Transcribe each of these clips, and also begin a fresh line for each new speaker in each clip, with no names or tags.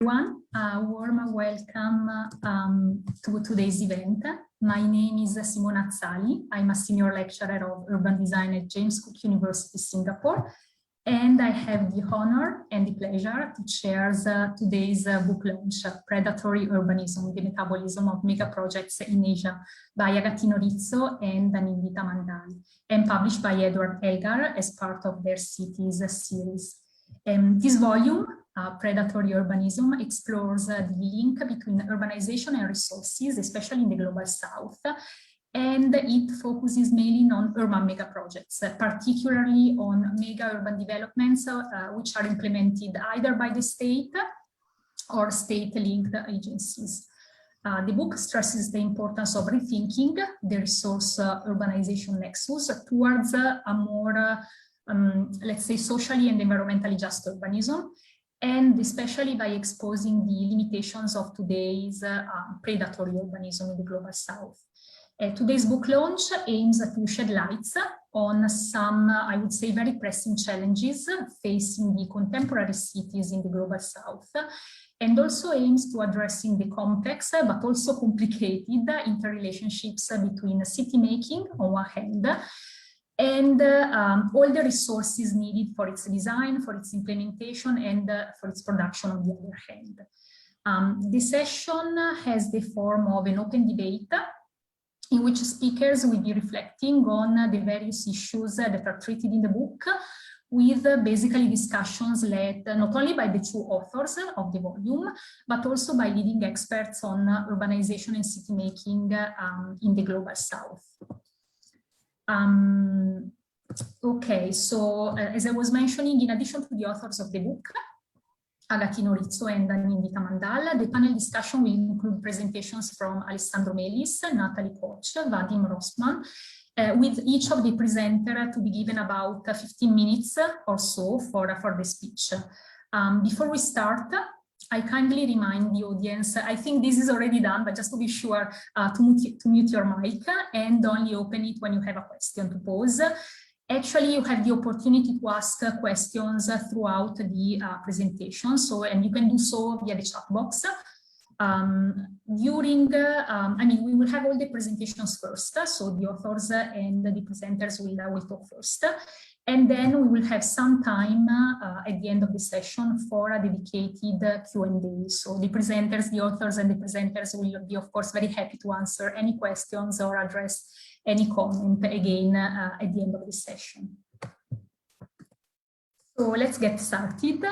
Everyone, a warm welcome to today's event. My name is Simona Azzali. I'm a senior lecturer of urban design at James Cook University, Singapore, and I have the honor and the pleasure to chair today's book launch, Predatory Urbanism, the Metabolism of Mega Projects in Asia, by Agostino Rizzo and Nindita Mandal, and published by Edward Elgar as part of their Cities series. This volume, Predatory Urbanism, explores the link between urbanization and resources, especially in the Global South, and it focuses mainly on urban mega projects, particularly on mega urban developments which are implemented either by the state or state-linked agencies. The book stresses the importance of rethinking the resource urbanization nexus towards a more, let's say, socially and environmentally just urbanism, and especially by exposing the limitations of today's predatory urbanism in the Global South. Today's book launch aims to shed lights on some, I would say, very pressing challenges facing the contemporary cities in the Global South, and also aims to addressing the complex but also complicated interrelationships between city making on one hand and all the resources needed for its design, for its implementation, and for its production on the other hand. The session has the form of an open debate in which speakers will be reflecting on the various issues that are treated in the book, with basically discussions led not only by the two authors of the volume, but also by leading experts on urbanization and city making in the Global South. Okay, so as I was mentioning, in addition to the authors of the book, Agostino Rizzo and Nindita Mandal, the panel discussion will include presentations from Alessandro Melis, Natalie Koch, Vadim Rosman, with each of the presenters to be given about 15 minutes or so for the speech. Before we start, I kindly remind the audience, I think this is already done, but just to be sure, to mute your mic and only open it when you have a question to pose. Actually, you have the opportunity to ask questions throughout the presentation, and you can do so via the chat box. We will have all the presentations first, so the authors and the presenters will talk first. And then we will have some time at the end of the session for a dedicated Q&A. So the presenters, the authors and the presenters will be, of course, very happy to answer any questions or address any comment again at the end of the session. So let's get started.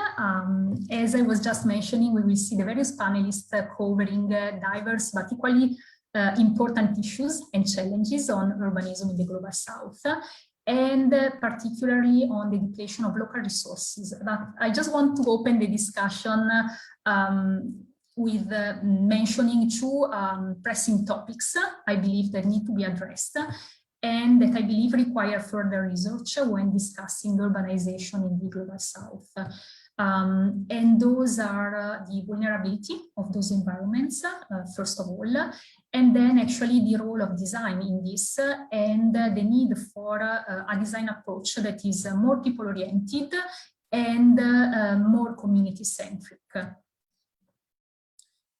As I was just mentioning, we will see the various panelists covering diverse but equally important issues and challenges on urbanism in the Global South, and particularly on the depletion of local resources. But I just want to open the discussion with mentioning two pressing topics I believe that need to be addressed and that I believe require further research when discussing urbanization in the Global South. And those are the vulnerability of those environments, first of all, and then actually the role of design in this and the need for a design approach that is more people-oriented and more community-centric.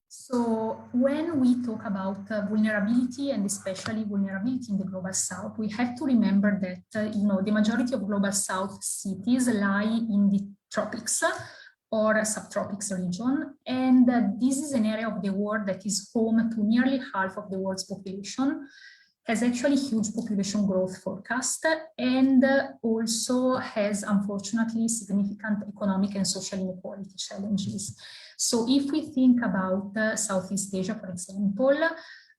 So when we talk about vulnerability, and especially vulnerability in the Global South, we have to remember that the majority of Global South cities lie in the tropics or subtropics region, and this is an area of the world that is home to nearly half of the world's population, has actually huge population growth forecast, and also has unfortunately significant economic and social inequality challenges. So if we think about Southeast Asia, for example,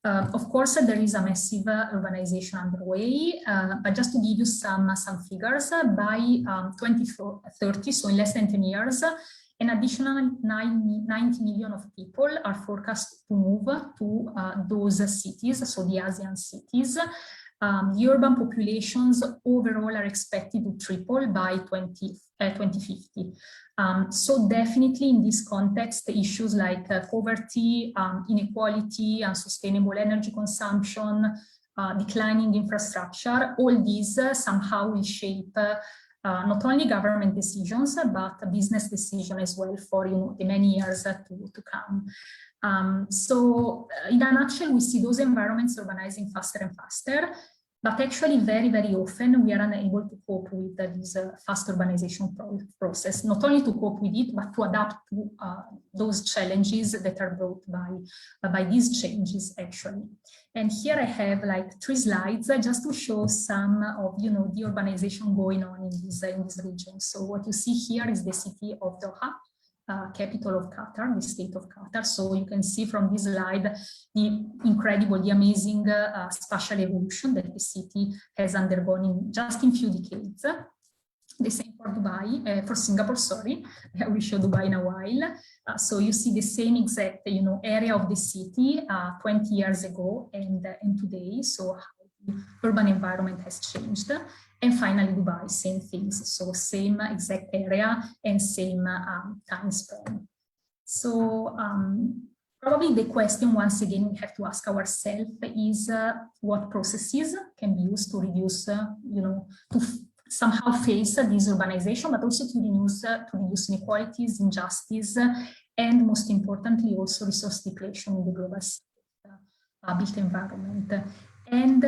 of course, there is a massive urbanization underway, but just to give you some figures, by 2030, so in less than 10 years, an additional 90 million of people are forecast to move to those cities, so the ASEAN cities. The urban populations overall are expected to triple by 2050. So definitely in this context, the issues like poverty, inequality, unsustainable energy consumption, declining infrastructure, all these somehow will shape not only government decisions, but business decision as well for the many years to come. So in a nutshell, we see those environments urbanizing faster and faster, but actually very, very often we are unable to cope with this fast urbanization process, not only to cope with it, but to adapt to those challenges that are brought by these changes actually. And here I have like 3 slides just to show some of the urbanization going on in this region. So what you see here is the city of Doha, capital of Qatar, the state of Qatar. So you can see from this slide the incredible, the amazing spatial evolution that the city has undergone in just in few decades. The same for Dubai, for Singapore, sorry, I will show Dubai in a while. So you see the same exact, area of the city 20 years ago and today. So how the urban environment has changed. And finally, Dubai, same things. So same exact area and same time span. So probably the question, once again, we have to ask ourselves is what processes can be used to reduce, to somehow face this urbanization, but also to reduce inequalities, injustice, and most importantly, also resource depletion in the global built environment. And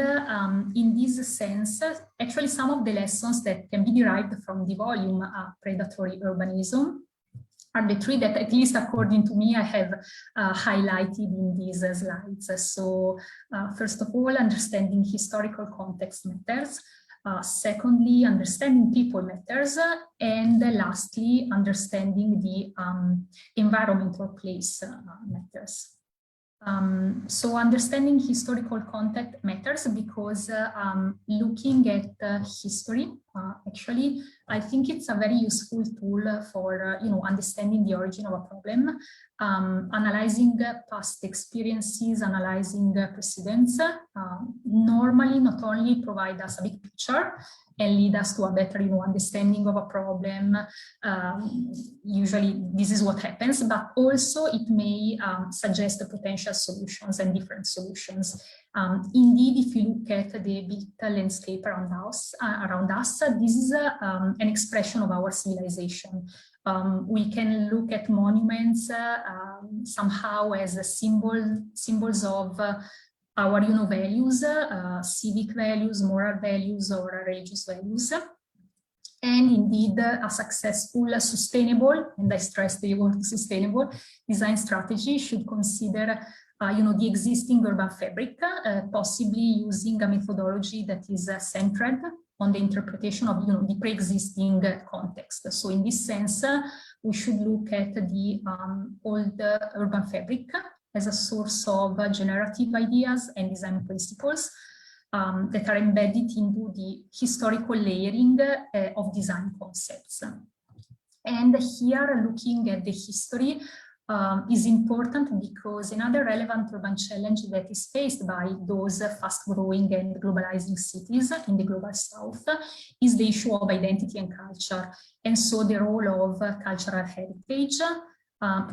in this sense, actually some of the lessons that can be derived from the volume Predatory Urbanism are the 3 that, at least according to me, I have highlighted in these slides. So first of all, understanding historical context matters. Secondly, understanding people matters. And lastly, understanding the environment or place matters. So understanding historical context matters because looking at history, actually, I think it's a very useful tool for understanding the origin of a problem, analyzing past experiences, analyzing precedents. Normally, not only provide us a big picture and lead us to a better understanding of a problem. Usually this is what happens, but also it may suggest potential solutions and different solutions. Indeed, if you look at the built landscape around us, this is an expression of our civilization. We can look at monuments somehow as symbols of our values, civic values, moral values, or religious values. And indeed, a successful, sustainable, and I stress the word sustainable, design strategy should consider the existing urban fabric, possibly using a methodology that is centered on the interpretation of the pre-existing context. So in this sense, we should look at the old urban fabric as a source of generative ideas and design principles that are embedded into the historical layering of design concepts. And here, looking at the history is important because another relevant urban challenge that is faced by those fast-growing and globalizing cities in the global south is the issue of identity and culture, and so the role of cultural heritage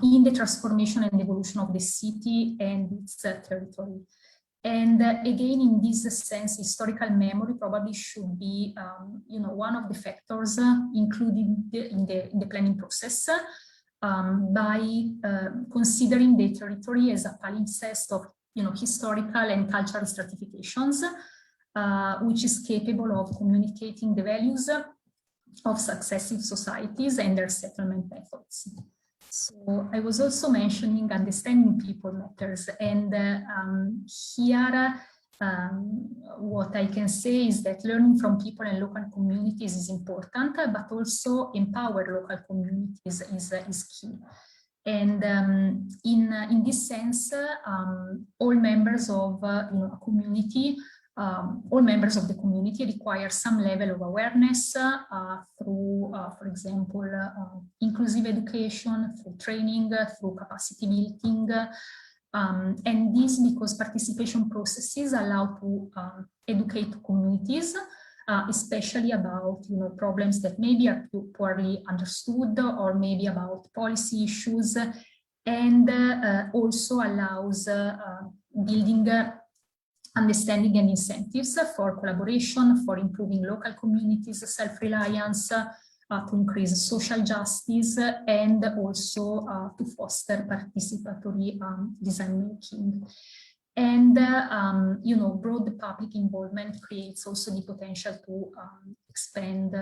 in the transformation and evolution of the city and its territory. And again, in this sense, historical memory probably should be, one of the factors included in the planning process by considering the territory as a palimpsest of, historical and cultural stratifications, which is capable of communicating the values of successive societies and their settlement methods. So I was also mentioning understanding people matters, and here what I can say is that learning from people and local communities is important, but also empower local communities is key. And in this sense, all members of a community, all members of the community require some level of awareness through, for example, inclusive education, through training, through capacity building. And this because participation processes allow to educate communities, especially about problems that maybe are poorly understood, or maybe about policy issues, and also allows building understanding and incentives for collaboration, for improving local communities' self-reliance, to increase social justice, and also to foster participatory design making. And, you know, broad public involvement creates also the potential to expand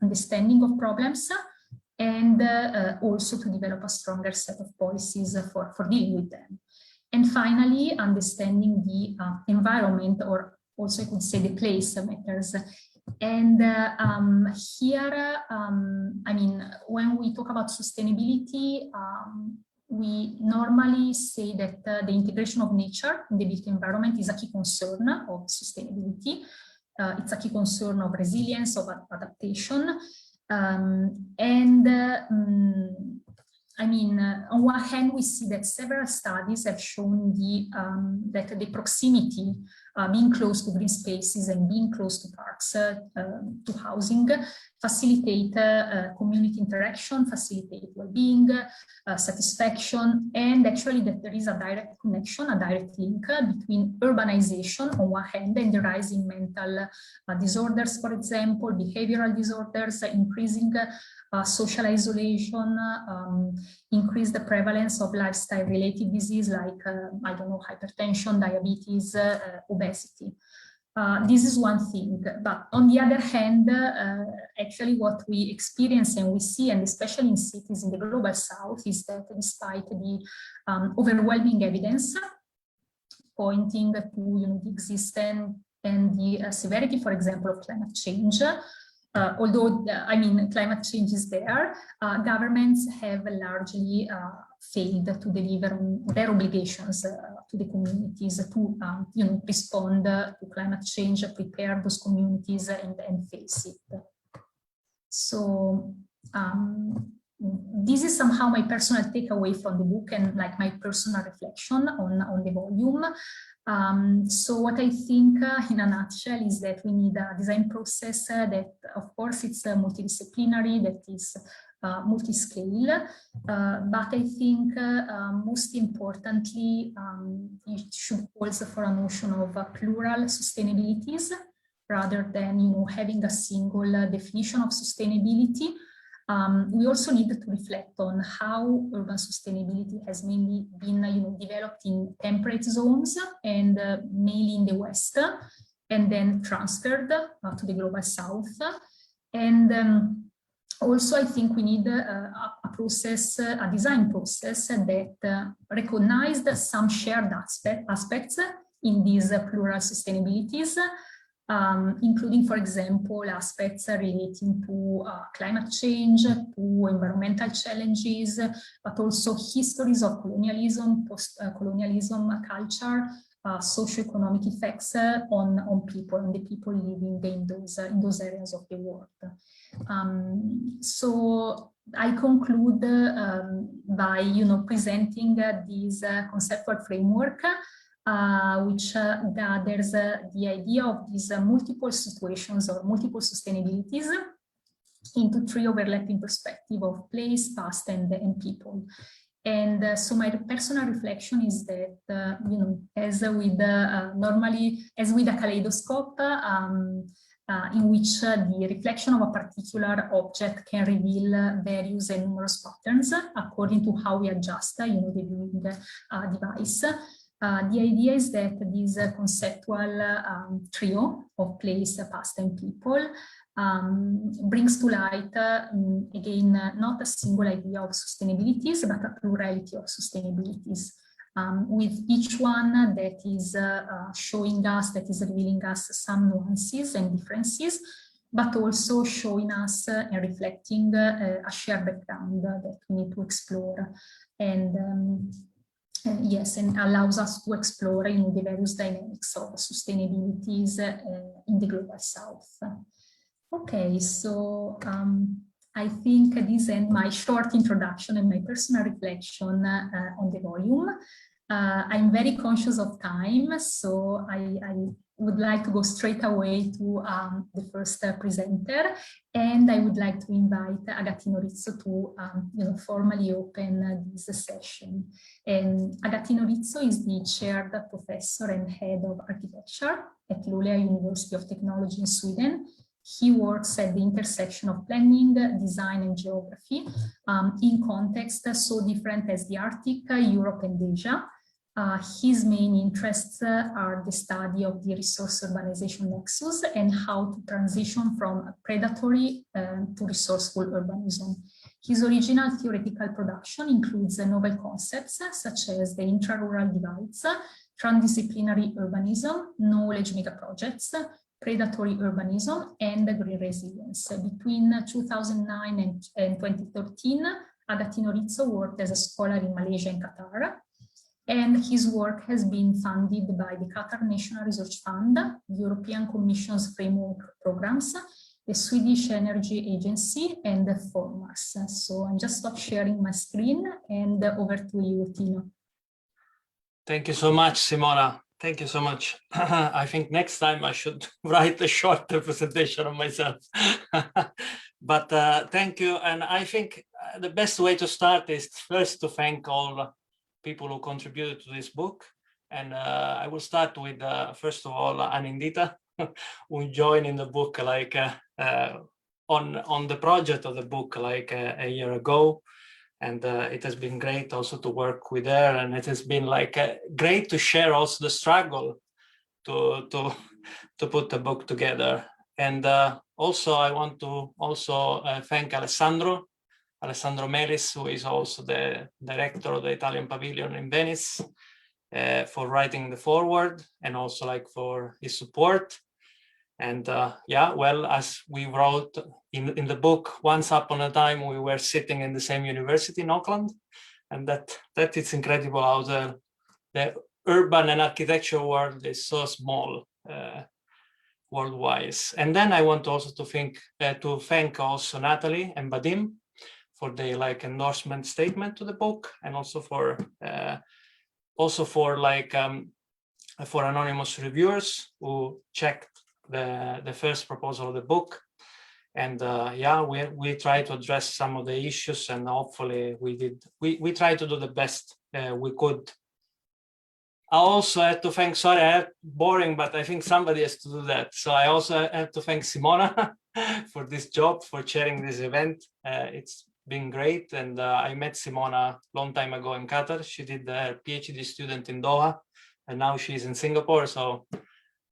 understanding of problems, and also to develop a stronger set of policies for dealing with them. And finally, understanding the environment, or also I could say the place matters. And here, I mean, when we talk about sustainability, we normally say that the integration of nature in the built environment is a key concern of sustainability. It's a key concern of resilience, of adaptation. I mean, on one hand, we see that several studies have shown that the proximity, being close to green spaces and being close to parks, to housing, facilitate community interaction, facilitate well-being, satisfaction, and actually that there is a direct connection, a direct link between urbanization on one hand and the rise in mental disorders, for example, behavioral disorders, increasing social isolation, increase the prevalence of lifestyle-related disease like, I don't know, hypertension, diabetes, obesity. This is one thing, but on the other hand, actually what we experience and we see, and especially in cities in the global south, is that despite the overwhelming evidence pointing to, you know, the existence and the severity, for example, of climate change, although, I mean, climate change is there, governments have largely failed to deliver on their obligations to the communities to, you know, respond to climate change, prepare those communities and face it. So this is somehow my personal takeaway from the book and like my personal reflection on the volume. So what I think in a nutshell is that we need a design process that, of course, it's multidisciplinary, that is multi-scale, but I think most importantly, it should also for a notion of plural sustainabilities rather than, you know, having a single definition of sustainability. We also need to reflect on how urban sustainability has mainly been, you know, developed in temperate zones and mainly in the West, and then transferred to the global South. And also, I think we need a process, a design process that recognized some shared aspects in these plural sustainabilities, including, for example, aspects relating to climate change, to environmental challenges, but also histories of colonialism, post-colonialism culture, socioeconomic effects on people and the people living in those areas of the world. So I conclude by, you know, presenting this conceptual framework, which gathers the idea of these multiple situations or multiple sustainabilities into three overlapping perspectives of place, past, and people. And so my personal reflection is that, you know, as with normally, as with a kaleidoscope, in which the reflection of a particular object can reveal various and numerous patterns according to how we adjust, you know, the viewing device. The idea is that this conceptual trio of place, past, and people brings to light, again, not a single idea of sustainabilities, but a plurality of sustainabilities, with each one that is showing us, that is revealing us some nuances and differences, but also showing us and reflecting a shared background that we need to explore. And yes, and allows us to explore, you know, the various dynamics of sustainabilities in the global South. Okay, so I think this ends my short introduction and my personal reflection on the volume. I'm very conscious of time, so I would like to go straight away to the first presenter, and I would like to invite Agostino Rizzo to formally open this session. And Agostino Rizzo is the chaired professor and head of architecture at Luleå University of Technology in Sweden. He works at the intersection of planning, design, and geography in contexts so different as the Arctic, Europe, and Asia. His main interests are the study of the resource urbanization nexus and how to transition from predatory to resourceful urbanism. His original theoretical production includes novel concepts such as the intra-rural divides, transdisciplinary urbanism, knowledge megaprojects, predatory urbanism, and green resilience. Between 2009 and 2013, Agostino Rizzo worked as a scholar in Malaysia and Qatar, and his work has been funded by the Qatar National Research Fund, the European Commission's framework programs, the Swedish Energy Agency, and the Formars. So I'm just stop sharing my screen, and over to you, Tino.
Thank you so much, Simona. Thank you so much. I think next time I should write a shorter presentation of myself. But thank you. And I think the best way to start is first to thank all people who contributed to this book. And I will start with, first of all, Anindita, who joined in the book like on the project of the book like a year ago. And it has been great also to work with her, and it has been like great to share also the struggle to put the book together. And also I want to also thank Alessandro Melis, who is also the director of the Italian Pavilion in Venice, for writing the foreword and also like for his support. And yeah, well, as we wrote in the book, once upon a time, we were sitting in the same university in Auckland, and that is incredible how the urban and architectural world is so small worldwide. And then I want also to thank also Natalie and Vadim for their like endorsement statement to the book, and also for anonymous reviewers who checked the first proposal of the book. And yeah, we try to address some of the issues, and hopefully we try to do the best we could. I also have to thank, sorry, boring, but I think somebody has to do that. So I also have to thank Simona for this job, for chairing this event. It's been great. And I met Simona a long time ago in Qatar. She did a PhD student in Doha, and now she's in Singapore. So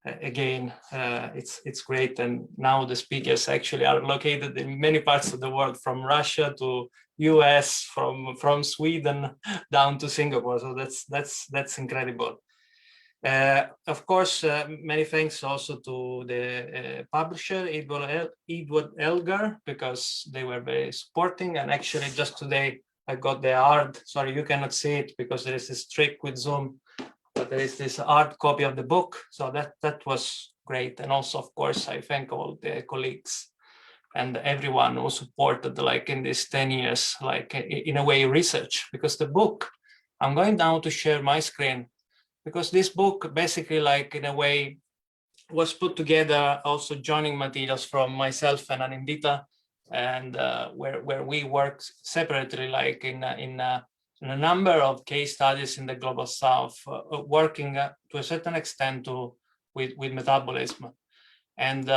again, it's great. And now the speakers actually are located in many parts of the world, from Russia to US, from Sweden down to Singapore. So that's incredible. Of course, many thanks also to the publisher, Edward Elgar, because they were very supporting. And actually just today I got the hard, sorry, you cannot see it because there is this trick with Zoom, but there is this hard copy of the book. So that was great. And also, of course, I thank all the colleagues and everyone who supported, like in these 10 years, like in a way, research, because the book, I'm going now to share my screen, because this book basically, like in a way, was put together also joining materials from myself and Anindita, and where we worked separately, like in a number of case studies in the global south, working to a certain extent with metabolism, and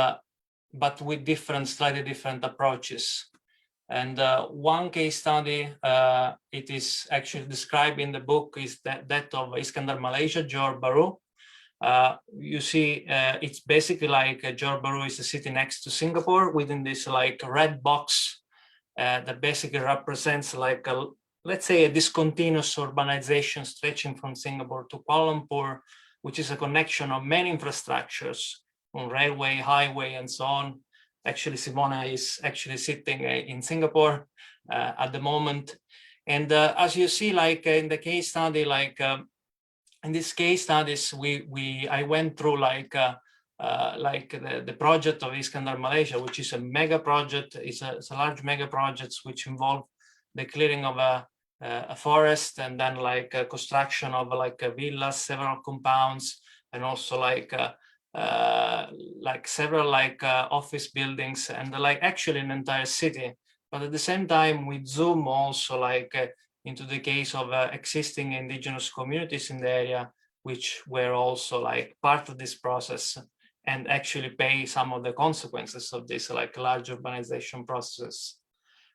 but with slightly different approaches. And one case study, it is actually described in the book, is that of Iskandar, Malaysia, Johor Bahru. You see, it's basically like Johor Bahru is a city next to Singapore within this like red box that basically represents like let's say a discontinuous urbanization stretching from Singapore to Kuala Lumpur, which is a connection of many infrastructures on railway, highway, and so on. Actually, Simona is actually sitting in Singapore at the moment. And as you see, like in the case study, like in this case studies, I went through like the project of Iskandar, Malaysia, which is a mega project. It's a large mega project which involve the clearing of a forest, and then like a construction of like a villas, several compounds, and also like like several like office buildings and like actually an entire city. But at the same time, we zoom also like into the case of existing indigenous communities in the area, which were also like part of this process and actually pay some of the consequences of this like large urbanization process.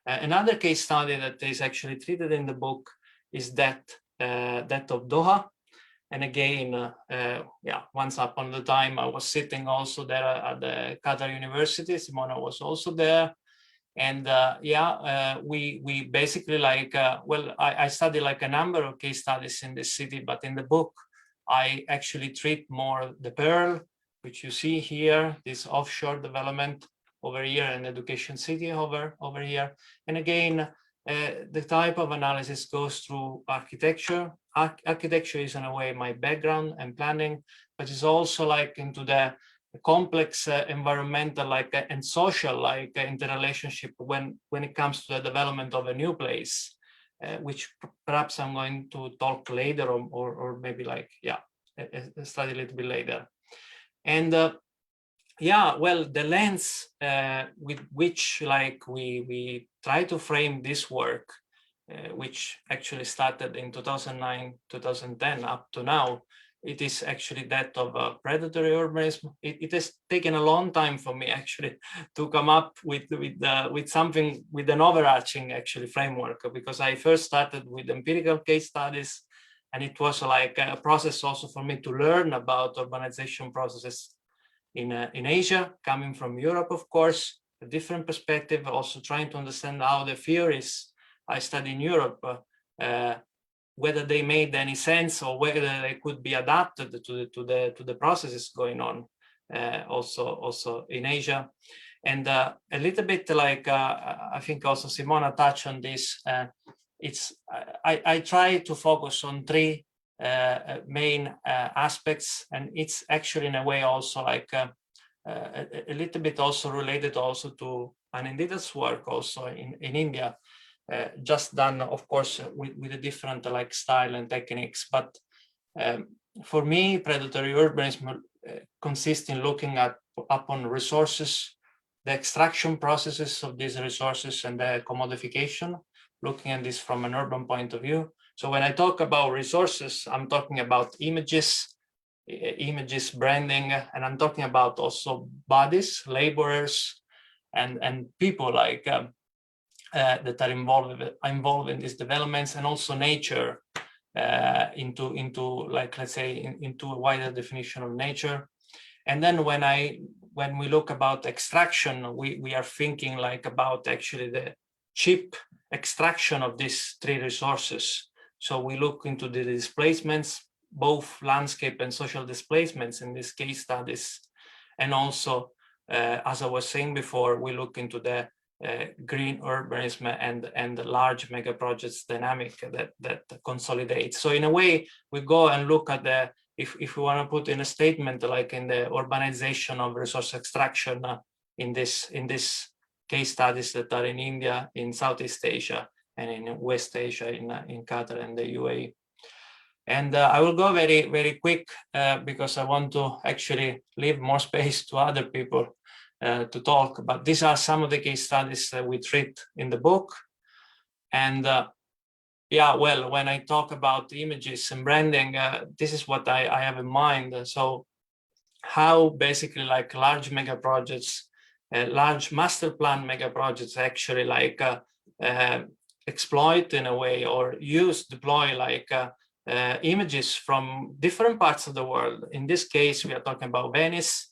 Another case study that is actually treated in the book is that of Doha. And again, yeah, once upon a time, I was sitting also there at the Qatar University. Simona was also there. And we basically like, well, I studied like a number of case studies in this city, but in the book, I actually treat more the Pearl, which you see here, this offshore development over here, and education city over here. And again, the type of analysis goes through architecture. Architecture is in a way my background and planning, but it's also like into the complex environmental like and social like interrelationship when it comes to the development of a new place, which perhaps I'm going to talk later or maybe like study a little bit later. And yeah, well, the lens with which like we try to frame this work, which actually started in 2009, 2010 up to now, it is actually that of predatory urbanism. It has taken a long time for me actually to come up with something, with an overarching actually framework, because I first started with empirical case studies, and it was like a process also for me to learn about urbanization processes in Asia, coming from Europe, of course, a different perspective, also trying to understand how the theories I studied in Europe, whether they made any sense or whether they could be adapted to the processes going on also in Asia. And a little bit like I think also Simona touched on this. I try to focus on three main aspects, and it's actually in a way also like a little bit also related also to Anindita's work also in India. Just done, of course, with a different like style and techniques. But for me, predatory urbanism consists in looking upon resources, the extraction processes of these resources, and the commodification, looking at this from an urban point of view. So when I talk about resources, I'm talking about images, branding, and I'm talking about also bodies, laborers, and people like that are involved in these developments, and also nature into like, let's say, into a wider definition of nature. And then when we look about extraction, we are thinking like about actually the cheap extraction of these three resources. So we look into the displacements, both landscape and social displacements in these case studies. And also, as I was saying before, we look into the green urbanism and the large mega projects dynamic that consolidates. So in a way, we go and look at the, if we want to put in a statement like in the urbanization of resource extraction in this case studies that are in India, in Southeast Asia, and in West Asia, in Qatar and the UAE. And I will go very, very quick because I want to actually leave more space to other people to talk. But these are some of the case studies that we treat in the book. And yeah, well, when I talk about images and branding, this is what I have in mind. So how basically like large mega projects, large master plan mega projects actually like exploit in a way or deploy like images from different parts of the world. In this case, we are talking about Venice,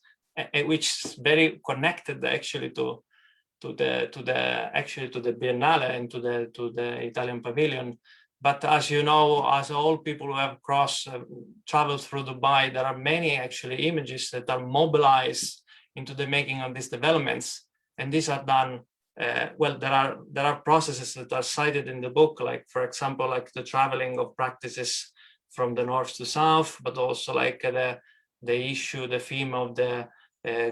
which is very connected actually to the Biennale and to the Italian pavilion. But as you know, as all people who have traveled through Dubai, there are many actually images that are mobilized into the making of these developments, and these are done. Well, there are processes that are cited in the book, like for example, like the traveling of practices from the north to south, but also like the theme of the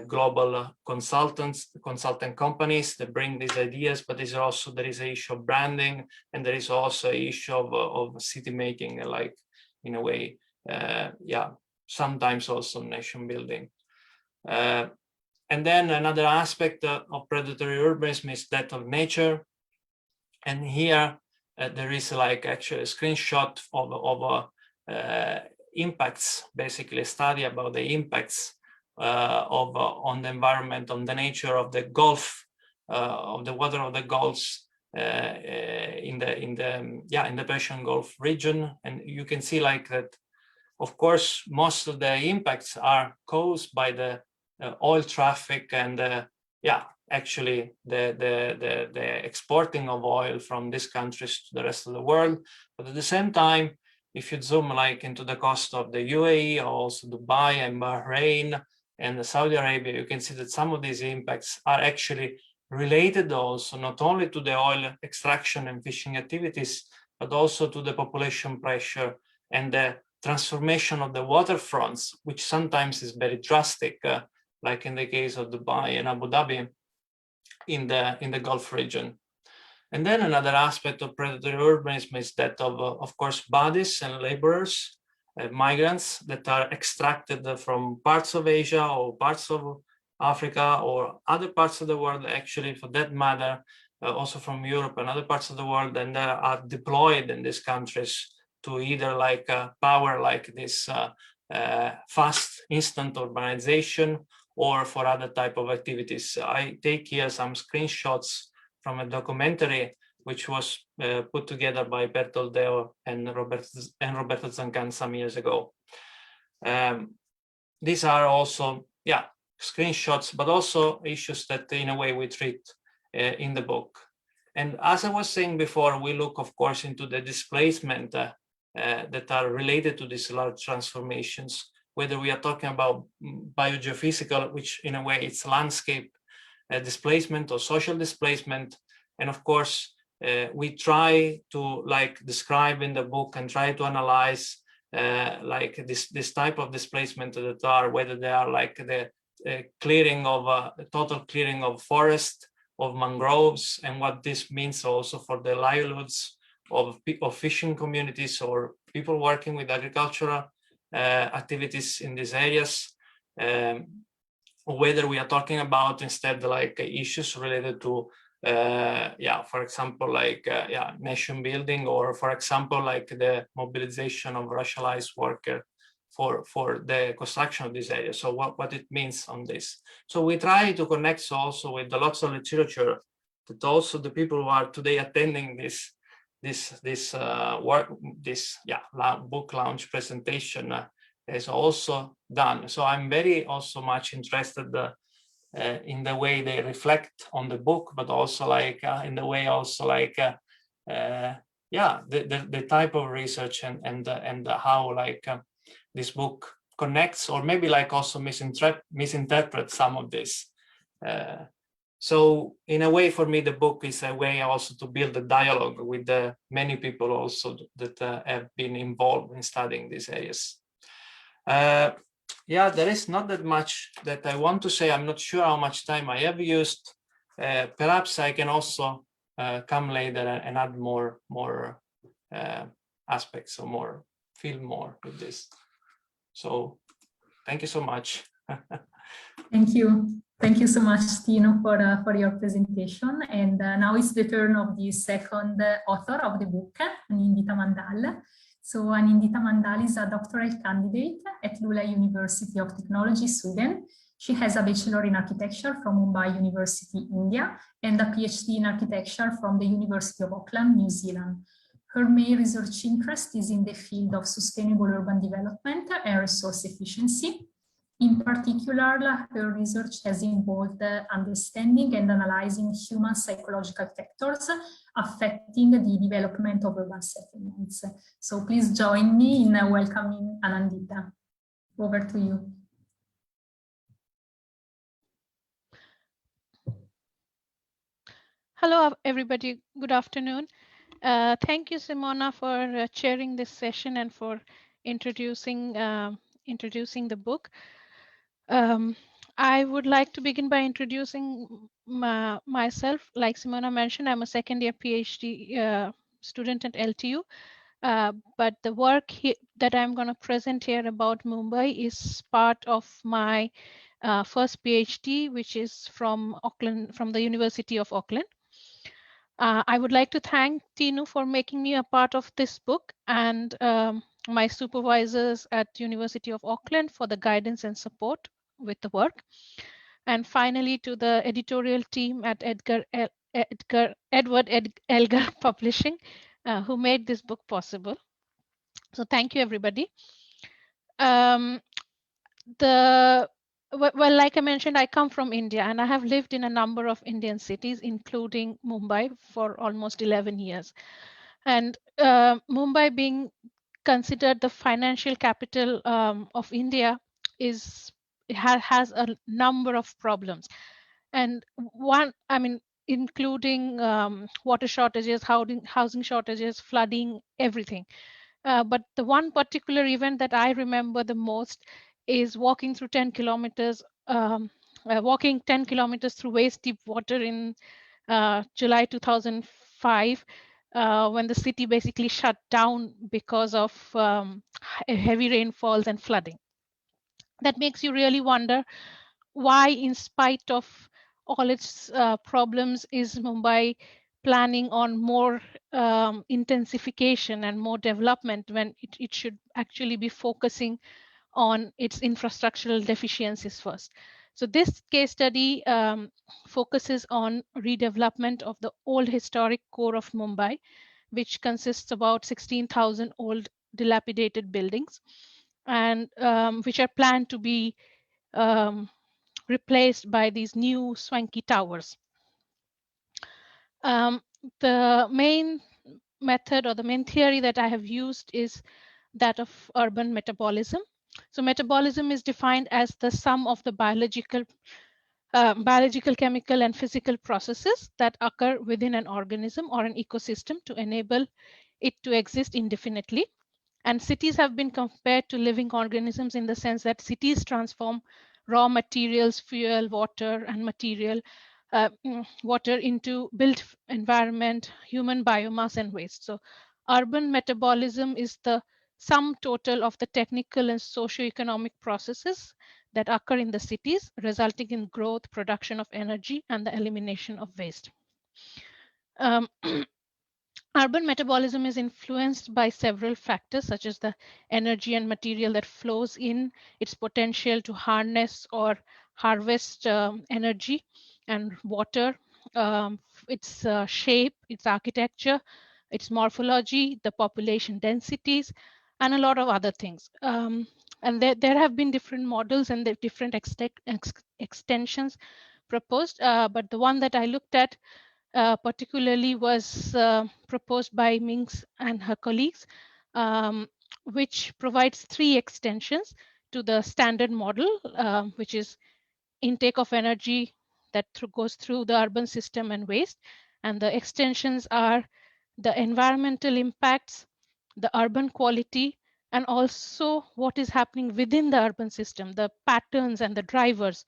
global consultant companies that bring these ideas, but there is an issue of branding, and there is also an issue of city making, like in a way, sometimes also nation building. And then another aspect of predatory urbanism is that of nature. And here there is like actually a screenshot of impacts, basically a study about the impacts on the environment, on the nature of the Gulf, of the water of the Gulfs in the Persian Gulf region. And you can see like that, of course, most of the impacts are caused by the oil traffic and actually the exporting of oil from these countries to the rest of the world. But at the same time, if you zoom like into the coast of the UAE, also Dubai and Bahrain and Saudi Arabia, you can see that some of these impacts are actually related also not only to the oil extraction and fishing activities, but also to the population pressure and the transformation of the waterfronts, which sometimes is very drastic, like in the case of Dubai and Abu Dhabi in the Gulf region. And then another aspect of predatory urbanism is that of course, bodies and laborers, migrants that are extracted from parts of Asia or parts of Africa or other parts of the world, actually, for that matter, also from Europe and other parts of the world, and are deployed in these countries to either like power like this fast instant urbanization or for other type of activities. I take here some screenshots from a documentary which was put together by Bertolt Deo and Roberto Zancan some years ago. These are also, screenshots, but also issues that in a way we treat in the book. And as I was saying before, we look, of course, into the displacement that are related to these large transformations, whether we are talking about biogeophysical, which in a way it's landscape displacement or social displacement. And of course, we try to like describe in the book and try to analyze like this type of displacement that are, whether they are like the clearing of total clearing of forest, of mangroves, and what this means also for the livelihoods of fishing communities or people working with agricultural activities in these areas, or whether we are talking about instead like issues related to for example, like nation building, or for example, like the mobilization of racialized workers for the construction of this area. So what it means on this. So we try to connect also with the lots of literature that also the people who are today attending this book launch presentation is also done. So I'm very also much interested in the way they reflect on the book, but also like in the way also like the type of research and how like this book connects, or maybe like also misinterpret some of this. So in a way, for me, the book is a way also to build a dialogue with the many people also that have been involved in studying these areas. There is not that much that I want to say. I'm not sure how much time I have used. Perhaps I can also come later and add more aspects or film more with this. So thank you so much.
Thank you. Thank you so much, Tino, for your presentation. And now it's the turn of the second author of the book, Anindita Mandal. So Anindita Mandal is a doctoral candidate at Luleå University of Technology, Sweden. She has a bachelor in architecture from Mumbai University, India, and a PhD in architecture from the University of Auckland, New Zealand. Her main research interest is in the field of sustainable urban development and resource efficiency. In particular, her research has involved understanding and analyzing human psychological factors affecting the development of urban settlements. So please join me in welcoming Anindita. Over to you.
Hello, everybody. Good afternoon. Thank you, Simona, for chairing this session and for introducing the book. I would like to begin by introducing myself. Like Simona mentioned, I'm a second-year PhD student at LTU, but the work that I'm going to present here about Mumbai is part of my first PhD, which is from Auckland, from the University of Auckland. I would like to thank Tinu for making me a part of this book, and my supervisors at University of Auckland for the guidance and support with the work. And finally, to the editorial team at Edward Elgar Publishing, who made this book possible. So thank you, everybody. Well, like I mentioned, I come from India, and I have lived in a number of Indian cities, including Mumbai, for almost 11 years. And Mumbai, being considered the financial capital of India, has a number of problems. And one, I mean, including water shortages, housing shortages, flooding, everything. But the one particular event that I remember the most is walking through 10 kilometers, walking 10 kilometers through waist-deep water in July 2005, when the city basically shut down because of heavy rainfalls and flooding. That makes you really wonder why, in spite of all its problems, is Mumbai planning on more intensification and more development when it should actually be focusing on its infrastructural deficiencies first. So this case study focuses on redevelopment of the old historic core of Mumbai, which consists about 16,000 old dilapidated buildings, and which are planned to be replaced by these new swanky towers. The main method or the main theory that I have used is that of urban metabolism. So metabolism is defined as the sum of the biological, chemical, and physical processes that occur within an organism or an ecosystem to enable it to exist indefinitely. And cities have been compared to living organisms in the sense that cities transform raw materials, fuel, water, and water into built environment, human biomass, and waste. So urban metabolism is the sum total of the technical and socioeconomic processes that occur in the cities, resulting in growth, production of energy, and the elimination of waste. Urban metabolism is influenced by several factors, such as the energy and material that flows in, its potential to harness or harvest energy and water, its shape, its architecture, its morphology, the population densities, and a lot of other things. And there have been different models and the different extensions proposed, but the one that I looked at particularly was proposed by Minks and her colleagues, which provides 3 extensions to the standard model, which is intake of energy that goes through the urban system and waste. And the extensions are the environmental impacts, the urban quality, and also what is happening within the urban system, the patterns and the drivers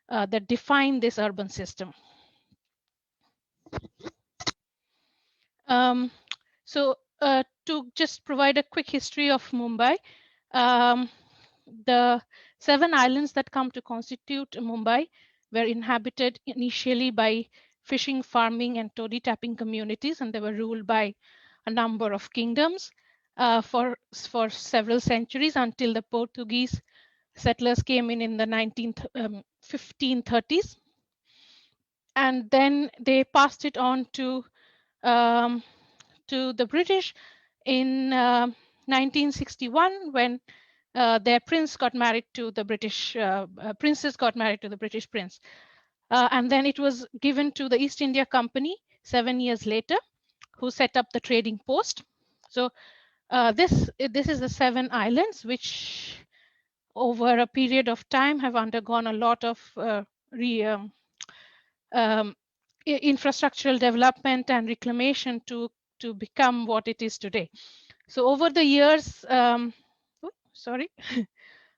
that define this urban system. So to just provide a quick history of Mumbai, the 7 islands that come to constitute Mumbai were inhabited initially by fishing, farming, and toddy tapping communities, and they were ruled by a number of kingdoms for several centuries until the Portuguese settlers came in the 1530s. And then they passed it on to the British in 1961 when their prince got married to the British princess got married to the British prince, and then it was given to the East India Company 7 years later, who set up the trading post. So this is the 7 islands which over a period of time have undergone a lot of infrastructural development and reclamation to become what it is today. So over the years,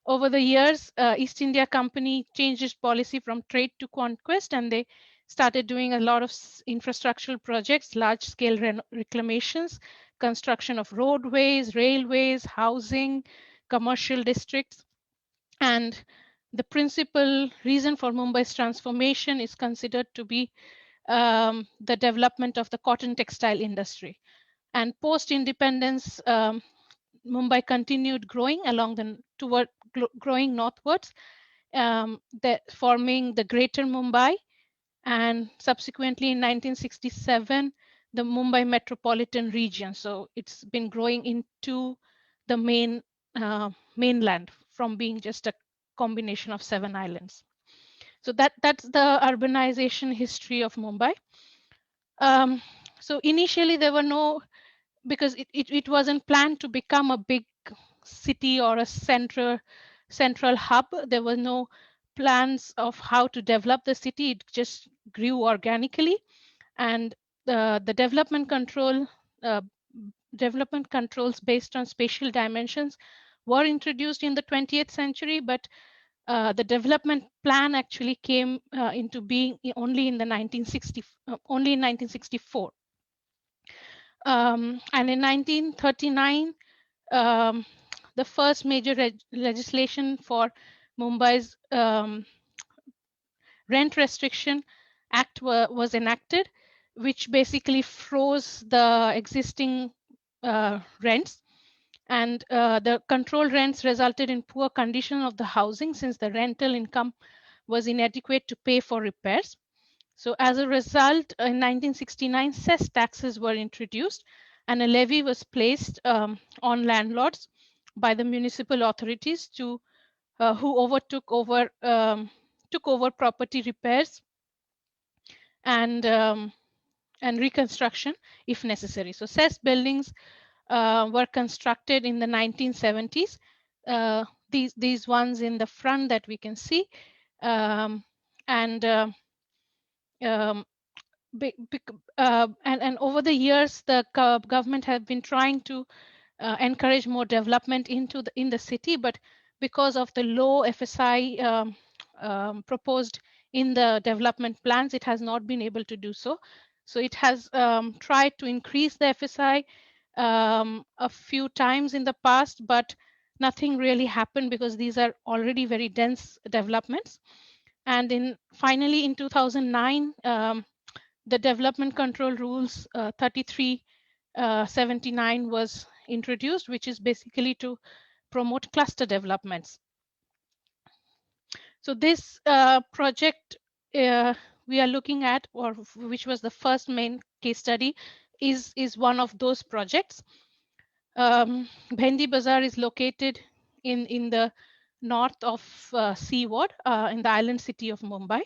over the years, East India Company changed its policy from trade to conquest, and they started doing a lot of infrastructural projects, large-scale reclamations, construction of roadways, railways, housing, commercial districts. And The principal reason for Mumbai's transformation is considered to be the development of the cotton textile industry. And post-independence, Mumbai continued growing growing northwards, forming the Greater Mumbai, and subsequently in 1967, the Mumbai metropolitan region. So it's been growing into the mainland from being just a combination of 7 islands. So that's the urbanization history of Mumbai. So initially there were no, because it wasn't planned to become a big city or a central hub. There were no plans of how to develop the city. It just grew organically, and the development controls based on spatial dimensions were introduced in the 20th century, but the development plan actually came into being only in 1964. And in 1939, the first major legislation for Mumbai's Rent Restriction Act was enacted, which basically froze the existing rents. And the controlled rents resulted in poor condition of the housing, since the rental income was inadequate to pay for repairs. So as a result, in 1969, cess taxes were introduced, and a levy was placed on landlords by the municipal authorities who took over property repairs and reconstruction if necessary. So cess buildings were constructed in the 1970s. These ones in the front that we can see, and over the years, the government have been trying to encourage more development in the city, but because of the low FSI proposed in the development plans, it has not been able to do so. So it has tried to increase the FSI a few times in the past, but nothing really happened because these are already very dense developments. And finally in 2009, the development control rules 3379 was introduced, which is basically to promote cluster developments. So this project we are looking at, or which was the first main case study, is one of those projects. Bhendi Bazaar is located in the north of Sea Ward in the island city of Mumbai.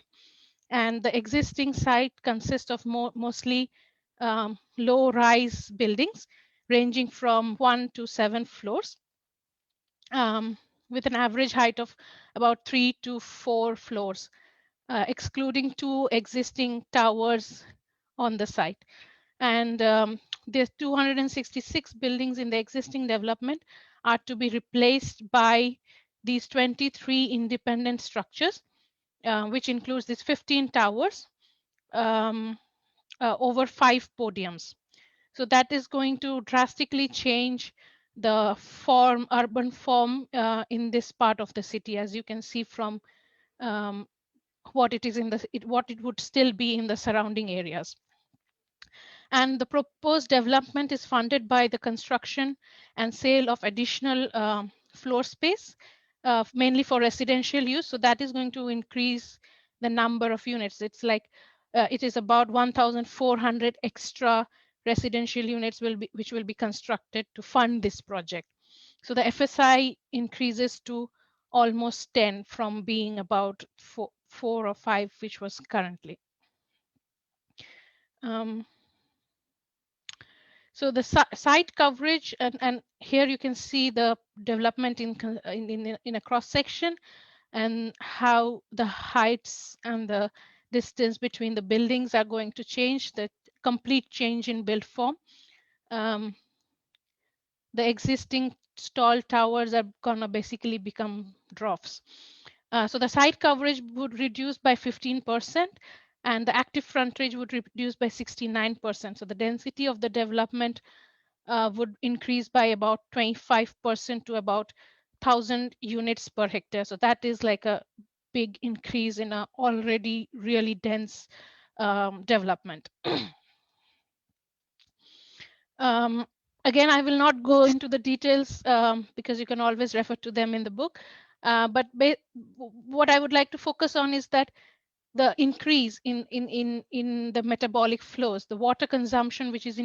And the existing site consists of mostly low-rise buildings ranging from 1 to 7 floors, with an average height of about 3 to 4 floors, excluding 2 existing towers on the site. And there's 266 buildings in the existing development are to be replaced by these 23 independent structures, which includes these 15 towers, over 5 podiums. So that is going to drastically change the urban form in this part of the city, as you can see from what it is what it would still be in the surrounding areas. And the proposed development is funded by the construction and sale of additional floor space, mainly for residential use. So that is going to increase the number of units. It's like it is about 1,400 extra residential units which will be constructed to fund this project. So the FSI increases to almost 10 from being about 4 or 5, which was currently. So the site coverage, and here you can see the development in a cross section, and how the heights and the distance between the buildings are going to change, the complete change in build form. The existing tall towers are gonna basically become troughs. So the site coverage would reduce by 15%, and the active frontage would reduce by 69%. So the density of the development would increase by about 25% to about 1,000 units per hectare. So that is like a big increase in a already really dense development. Again, I will not go into the details because you can always refer to them in the book. But what I would like to focus on is that the increase in the metabolic flows, the water consumption, which is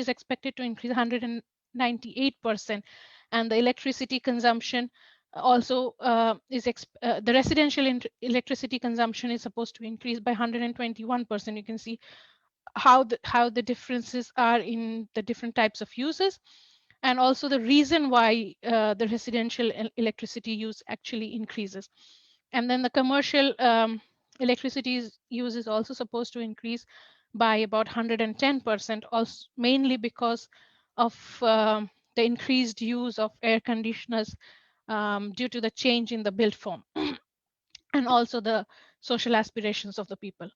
expected to increase 198%, and the electricity consumption also the residential electricity consumption is supposed to increase by 121%. You can see how the differences are in the different types of uses, and also the reason why the residential electricity use actually increases. And then the commercial electricity use is also supposed to increase by about 110%, also mainly because of the increased use of air conditioners due to the change in the built form and also the social aspirations of the people.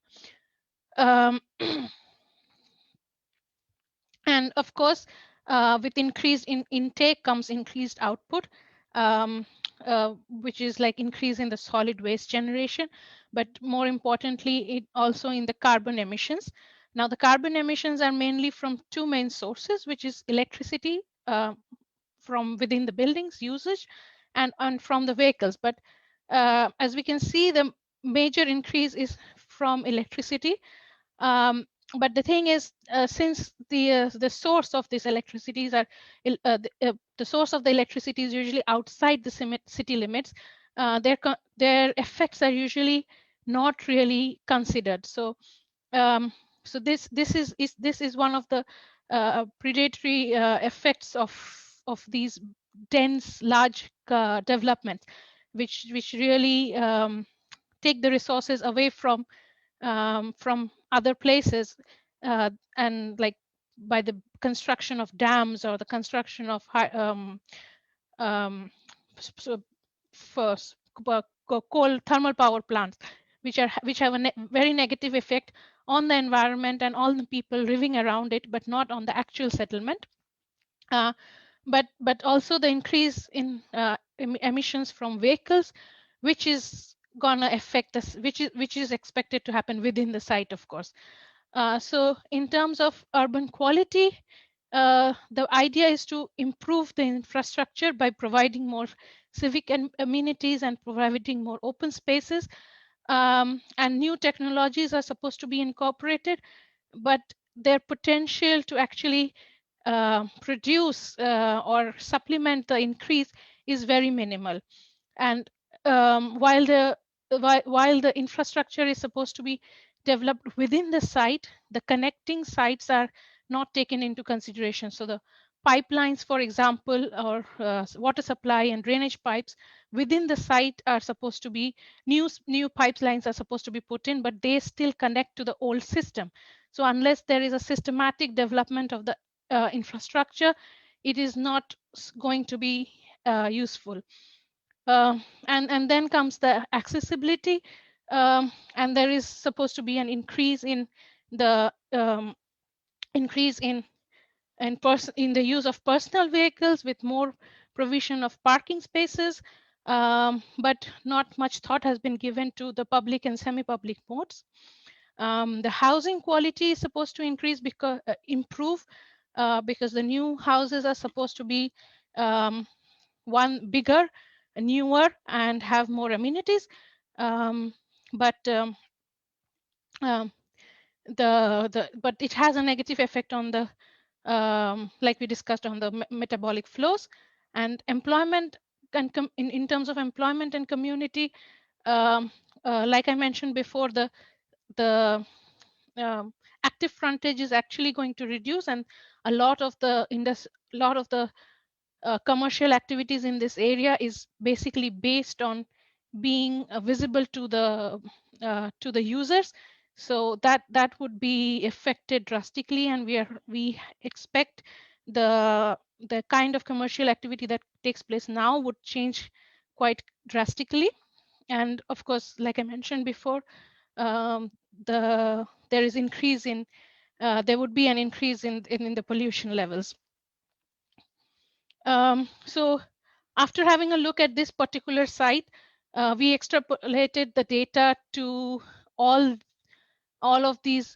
And of course, with increased intake comes increased output, which is like increase in the solid waste generation, but more importantly, it also in the carbon emissions. Now, the carbon emissions are mainly from two main sources, which is electricity from within the buildings usage and from the vehicles. But as we can see, the major increase is from electricity. But the thing is, since the source of these electricities are the source of the electricity is usually outside the city limits, their effects are usually not really considered. So so this is one of the predatory effects of these dense large developments, which really take the resources away from other places, and like by the construction of dams or the construction of coal thermal power plants, which have a very negative effect on the environment and all the people living around it, but not on the actual settlement. But also the increase in emissions from vehicles, which is gonna affect us, which is expected to happen within the site, of course. So in terms of urban quality, the idea is to improve the infrastructure by providing more civic amenities and providing more open spaces, and new technologies are supposed to be incorporated, but their potential to actually produce or supplement the increase is very minimal. And while the infrastructure is supposed to be developed within the site, the connecting sites are not taken into consideration. So the pipelines, for example, or water supply and drainage pipes within the site are supposed to be new pipelines are supposed to be put in, but they still connect to the old system. So unless there is a systematic development of the infrastructure, it is not going to be useful. And then comes the accessibility, and there is supposed to be an increase in the in the use of personal vehicles with more provision of parking spaces, but not much thought has been given to the public and semi-public modes. The housing quality is supposed to increase because improve because the new houses are supposed to be one bigger, newer, and have more amenities. But it has a negative effect on the like we discussed on the metabolic flows and employment. And in terms of employment and community, like I mentioned before, the active frontage is actually going to reduce, and a lot of the commercial activities in this area is basically based on being visible to the users. So that would be affected drastically, and we expect the kind of commercial activity that takes place now would change quite drastically. And of course, like I mentioned before, there would be an increase in the pollution levels. So After having a look at this particular site, we extrapolated the data to all of these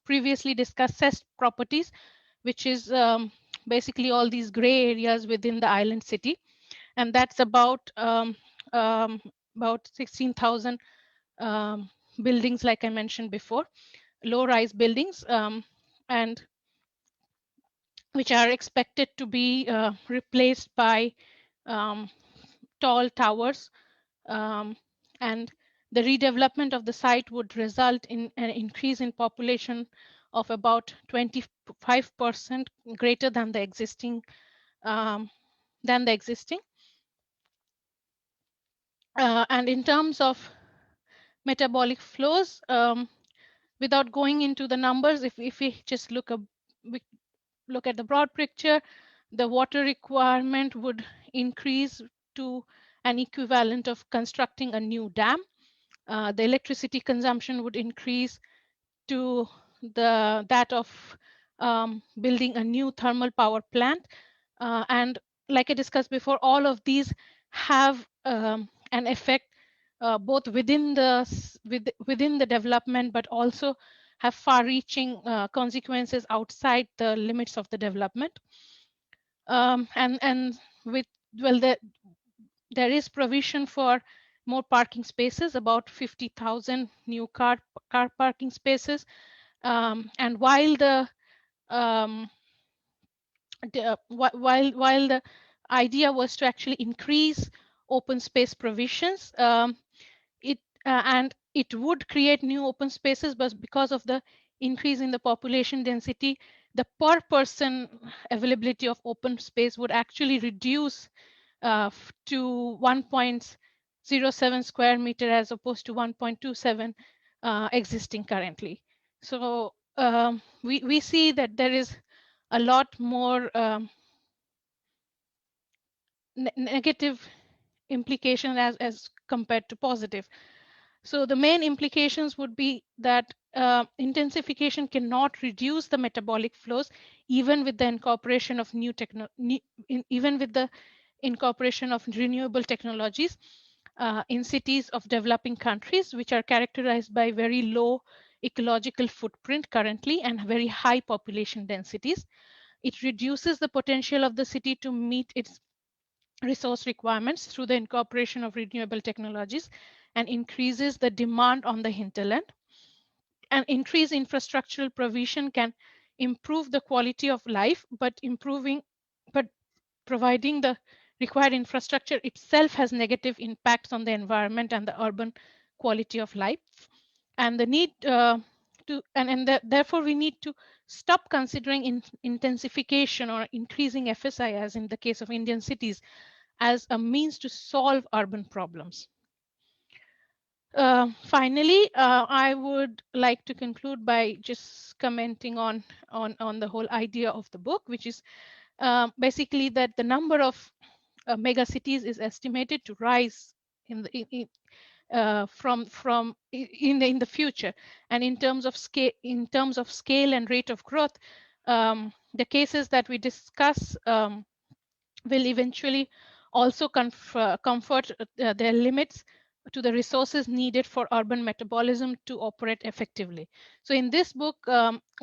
previously discussed CEST properties, which is basically all these gray areas within the island city. And that's about 16,000 buildings, like I mentioned before, low-rise buildings, and which are expected to be replaced by tall towers. And the redevelopment of the site would result in an increase in population of about 25% greater than the existing. And in terms of metabolic flows, without going into the numbers, if we just look at the broad picture, the water requirement would increase to an equivalent of constructing a new dam. The electricity consumption would increase to that of building a new thermal power plant. And like I discussed before, all of these have an effect both within the development, but also have far-reaching consequences outside the limits of the development. And with there is provision for more parking spaces, about 50,000 new car parking spaces. And while the idea was to actually increase open space provisions, and it would create new open spaces, but because of the increase in the population density, the per person availability of open space would actually reduce to 1.07 square meter as opposed to 1.27 existing currently. So we see that there is a lot more negative implication as compared to positive. So the main implications would be that intensification cannot reduce the metabolic flows, even with the incorporation of incorporation of renewable technologies in cities of developing countries, which are characterized by very low ecological footprint currently and very high population densities. It reduces the potential of the city to meet its resource requirements through the incorporation of renewable technologies and increases the demand on the hinterland. And increased infrastructural provision can improve the quality of life, but providing the required infrastructure itself has negative impacts on the environment and the urban quality of life. And the need therefore we need to stop considering intensification or increasing FSI, as in the case of Indian cities, as a means to solve urban problems. Finally, I would like to conclude by just commenting on the whole idea of the book, which is basically that the number of mega cities is estimated to rise in the future. And in terms of scale and rate of growth, the cases that we discuss will eventually also comfort their limits to the resources needed for urban metabolism to operate effectively. So in this book,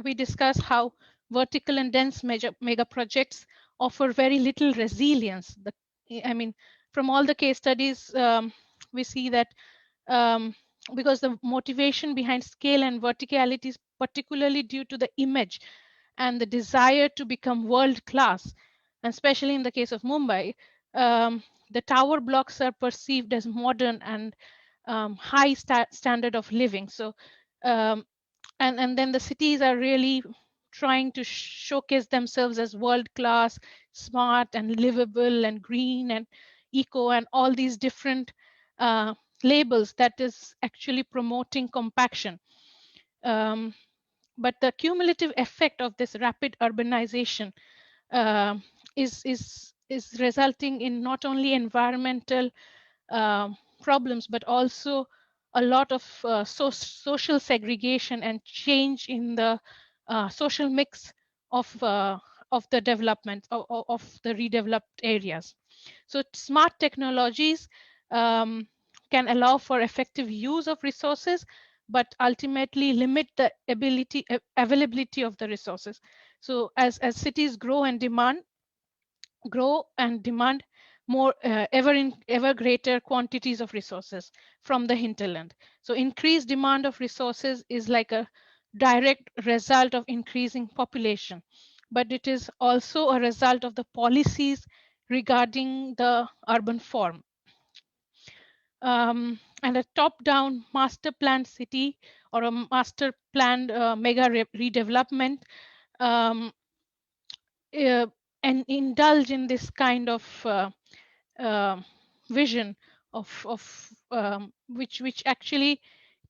we discuss how vertical and dense mega projects offer very little resilience. From all the case studies, we see that because the motivation behind scale and verticality is particularly due to the image and the desire to become world class. And especially in the case of Mumbai, the tower blocks are perceived as modern and high standard of living. So, and then the cities are really trying to showcase themselves as world class, smart and livable and green and eco and all these different labels that is actually promoting compaction. But the cumulative effect of this rapid urbanization is resulting in not only environmental problems, but also a lot of social segregation and change in the social mix of the development of the redeveloped areas. So smart technologies can allow for effective use of resources, but ultimately limit the availability of the resources. So as cities grow and demand more ever greater quantities of resources from the hinterland. So increased demand of resources is like a direct result of increasing population, but it is also a result of the policies regarding the urban form. And a top-down master planned city or a master planned mega redevelopment and indulge in this kind of vision of which actually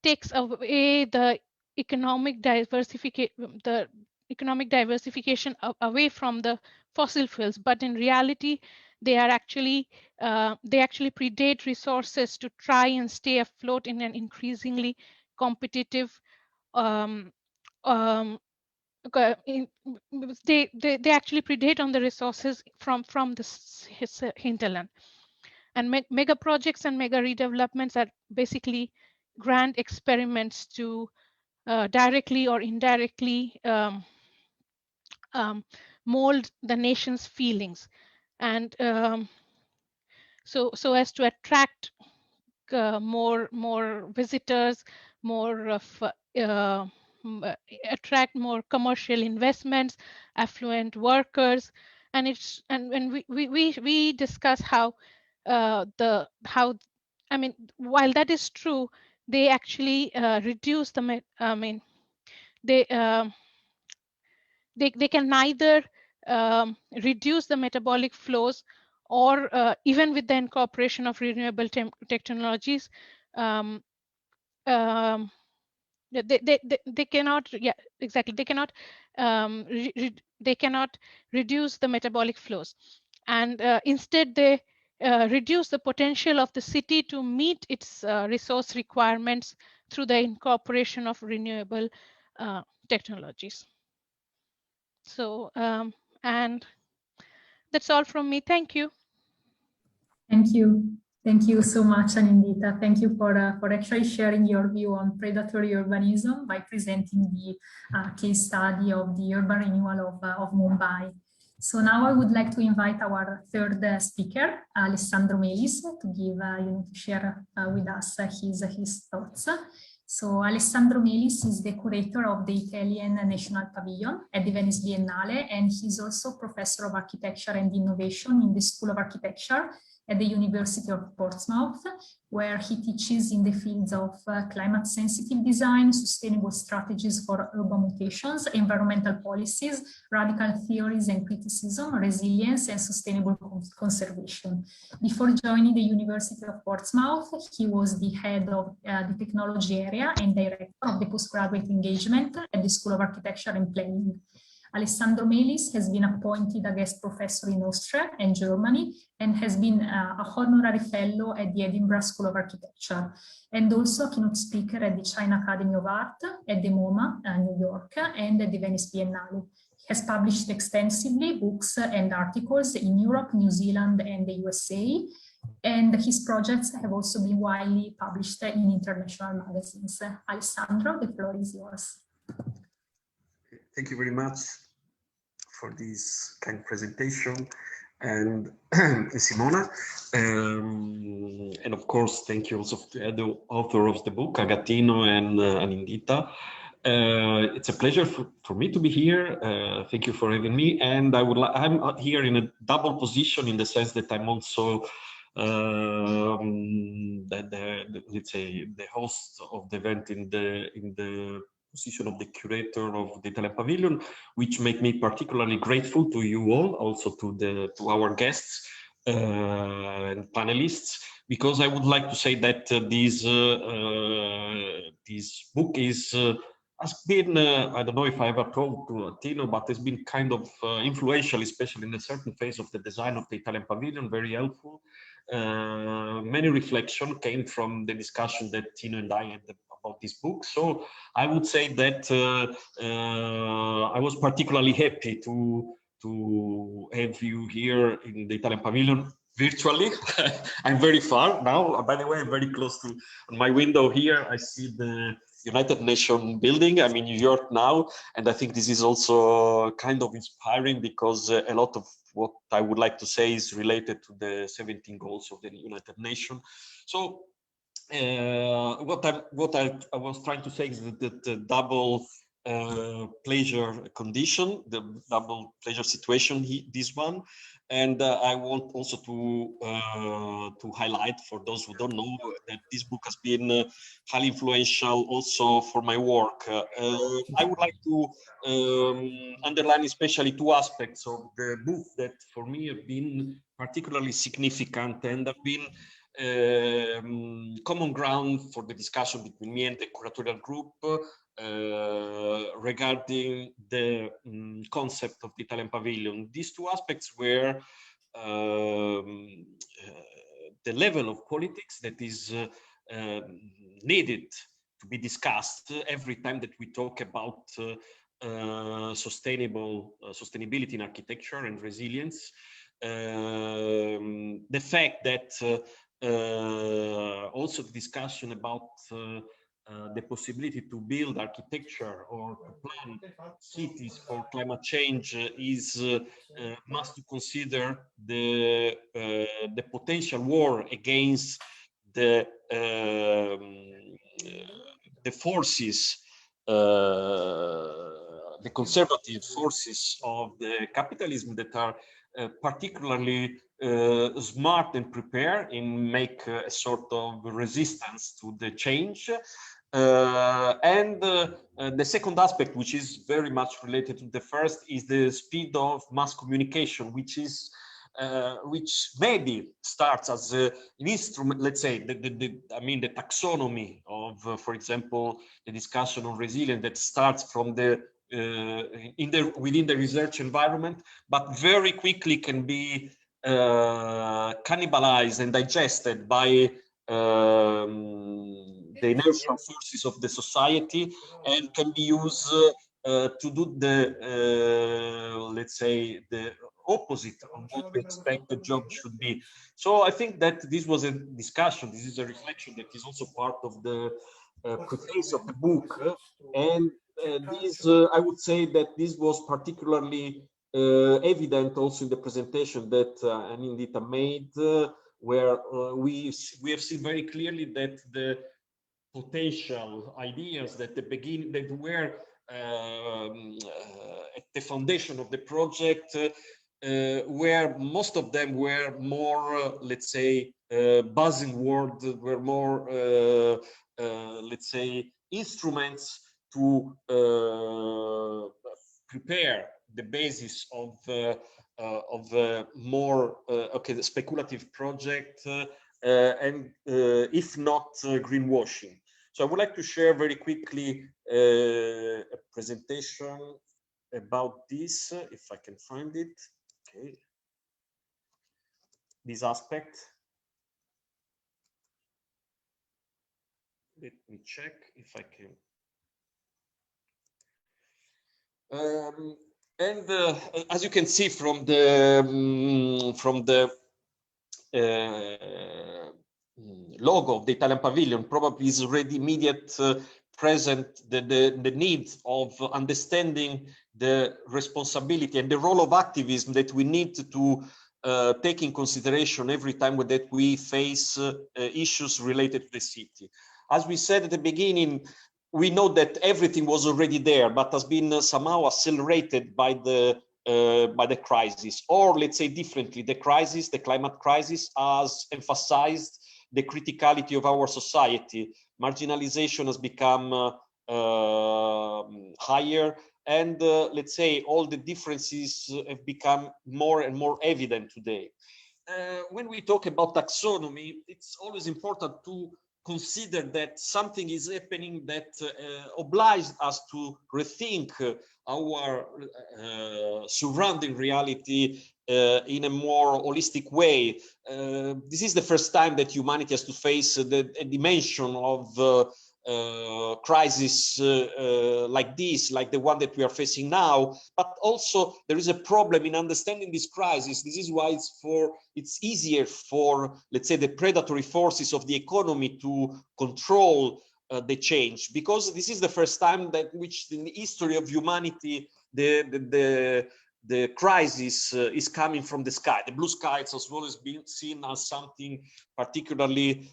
takes away the economic diversification away from the fossil fuels, but in reality they actually predate resources to try and stay afloat in an increasingly competitive they actually predate on the resources from the hinterland. And mega projects and mega redevelopments are basically grand experiments to directly or indirectly mold the nation's feelings, and so as to attract more visitors, more of attract more commercial investments, affluent workers, and we discuss how while that is true, they actually reduce the they can neither reduce the metabolic flows or even with the incorporation of renewable technologies, they cannot, they cannot they cannot reduce the metabolic flows, and instead they reduce the potential of the city to meet its resource requirements through the incorporation of renewable technologies. So and that's all from me. Thank you.
Thank you. Thank you so much, Anindita. Thank you for actually sharing your view on predatory urbanism by presenting the case study of the urban renewal of Mumbai. So now I would like to invite our third speaker, Alessandro Melis, to give to share with us his thoughts. So Alessandro Melis is the curator of the Italian National Pavilion at the Venice Biennale, and he's also professor of architecture and innovation in the School of Architecture at the University of Portsmouth, where he teaches in the fields of climate-sensitive design, sustainable strategies for urban mutations, environmental policies, radical theories and criticism, resilience, and sustainable conservation. Before joining the University of Portsmouth, he was the head of the technology area and director of the postgraduate engagement at the School of Architecture and Planning. Alessandro Melis has been appointed a guest professor in Austria and Germany, and has been a honorary fellow at the Edinburgh School of Architecture, and also a keynote speaker at the China Academy of Art, at the MoMA, New York, and at the Venice Biennale. He has published extensively books and articles in Europe, New Zealand, and the USA, and his projects have also been widely published in international magazines. Alessandro, the floor is yours.
Thank you very much for this kind presentation, and Simona, and of course thank you also to the author of the book, Agattino and Anindita. It's a pleasure for me to be here. Thank you for having me, and I'm here in a double position, in the sense that I'm also let's say the host of the event in the position of the curator of the Italian Pavilion, which make me particularly grateful to you all, also to our guests and panelists, because I would like to say that this book has been, I don't know if I ever told to Tino, but it's been kind of influential, especially in a certain phase of the design of the Italian Pavilion, very helpful. Many reflections came from the discussion that Tino and I had about this book. So I would say that I was particularly happy to to have you here in the Italian Pavilion virtually. I'm very far now. By the way, I'm very close to my window here. I see the United Nations building. I'm in New York now, and I think this is also kind of inspiring because a lot of what I would like to say is related to the 17 goals of the United Nations. So what I was trying to say is that the double pleasure condition, the double pleasure situation, this one. And I want also to highlight for those who don't know that this book has been highly influential also for my work. I would like to underline especially two aspects of the book that for me have been particularly significant and have been common ground for the discussion between me and the curatorial group regarding the concept of the Italian Pavilion. These two aspects were the level of politics that is needed to be discussed every time that we talk about sustainability in architecture and resilience. The fact that also the discussion about the possibility to build architecture or to plan cities for climate change is must consider the potential war against the forces, the conservative forces of the capitalism that are particularly smart and prepared in make a sort of resistance to the change. The second aspect, which is very much related to the first, is the speed of mass communication, which is which maybe starts as an instrument, let's say, I mean, the taxonomy of, for example, the discussion on resilience that starts from the within the research environment, but very quickly can be cannibalized and digested by the inertial forces of the society, and can be used to do the let's say the opposite of what we expect the job should be. So I think that this was a discussion, this is a reflection that is also part of the preface of the book, and this I would say that this was particularly evident also in the presentation that Anindita made, where we have seen very clearly that the potential ideas that that were at the foundation of the project, where most of them were more, let's say, buzzing words, were more, let's say, instruments to prepare the basis of more okay, speculative project, and if not greenwashing. So I would like to share very quickly a presentation about this, if I can find it. Okay, this aspect. Let me check if I can. As you can see from the logo of the Italian Pavilion, probably is already immediate present the need of understanding the responsibility and the role of activism that we need to take in consideration every time that we face issues related to the city. As we said at the beginning, we know that everything was already there, but has been somehow accelerated by the crisis, or let's say differently, the crisis, the climate crisis, has emphasized the criticality of our society. Marginalization has become higher, and let's say all the differences have become more and more evident today. When we talk about taxonomy, it's always important to consider that something is happening that obliges us to rethink our surrounding reality in a more holistic way. This is the first time that humanity has to face a dimension of crisis like this, like the one that we are facing now, but also there is a problem in understanding this crisis. This is why it's easier for, let's say, the predatory forces of the economy to control the change, because this is the first time that which in the history of humanity the crisis is coming from the sky. The blue sky has always been seen as something particularly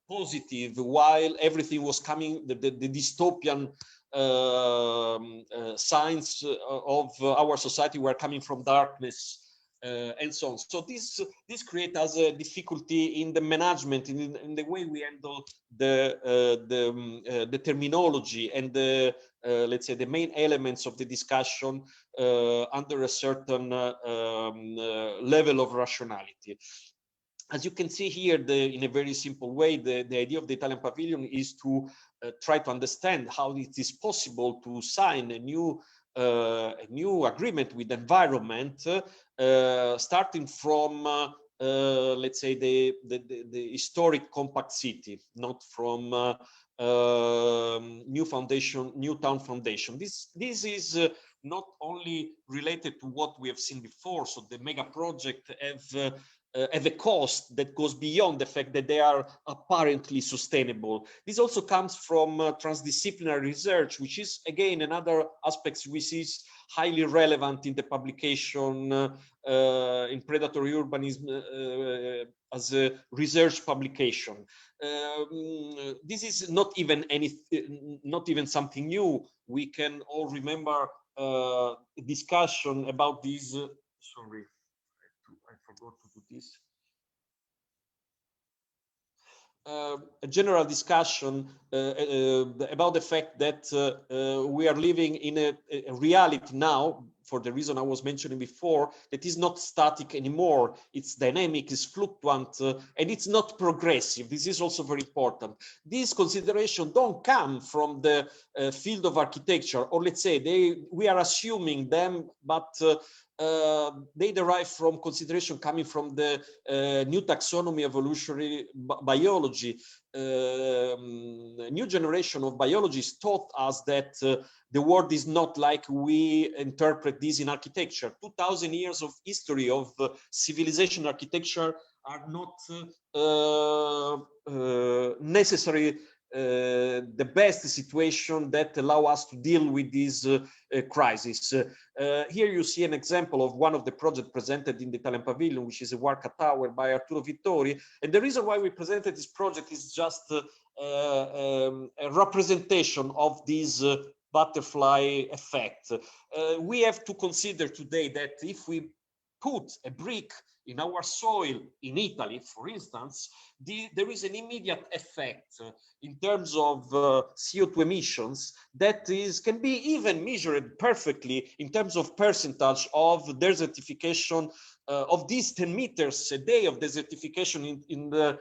positive, while everything was coming, the dystopian signs of our society were coming from darkness. And so on. So this creates us a difficulty in the management, in the way we handle the terminology and the let's say the main elements of the discussion under a certain level of rationality. As you can see here, in a very simple way, the idea of the Italian pavilion is to try to understand how it is possible to sign a new agreement with the environment, starting from let's say the historic compact city, not from new town foundation. This is not only related to what we have seen before. So the mega project have a cost that goes beyond the fact that they are apparently sustainable. This also comes from transdisciplinary research, which is again another aspect which is highly relevant in the publication in Predatory Urbanism as a research publication. This is not even something new. We can all remember a discussion about this. Sorry, I forgot to do this. A general discussion about the fact that we are living in a reality now, for the reason I was mentioning before, that is not static anymore. It's dynamic, it's fluctuant, and it's not progressive. This is also very important. These considerations don't come from the field of architecture, or let's say we are assuming them, but they derive from consideration coming from the new taxonomy evolutionary biology. New generation of biologists taught us that the world is not like we interpret this in architecture. 2000 years of history of civilization architecture are not necessarily the best situation that allow us to deal with this crisis. Here you see an example of one of the projects presented in the Italian Pavilion, which is a Warca Tower by Arturo Vittori. And the reason why we presented this project is just a representation of this butterfly effect. We have to consider today that if we put a brick in our soil in Italy, for instance, there is an immediate effect in terms of CO2 emissions that can be even measured perfectly in terms of percentage of desertification of these 10 meters a day of desertification in the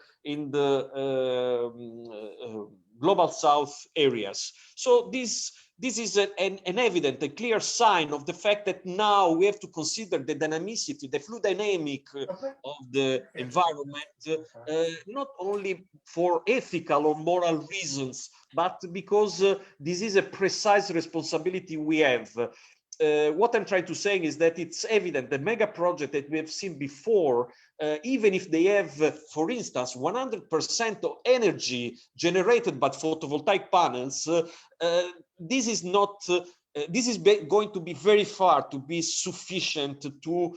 global south areas. So this is an evident, a clear sign of the fact that now we have to consider the dynamicity, the fluid dynamic of the environment, not only for ethical or moral reasons, but because this is a precise responsibility we have. What I'm trying to say is that it's evident the mega project that we have seen before, even if they have, for instance, 100% of energy generated by photovoltaic panels, this is not. This is going to be very far to be sufficient to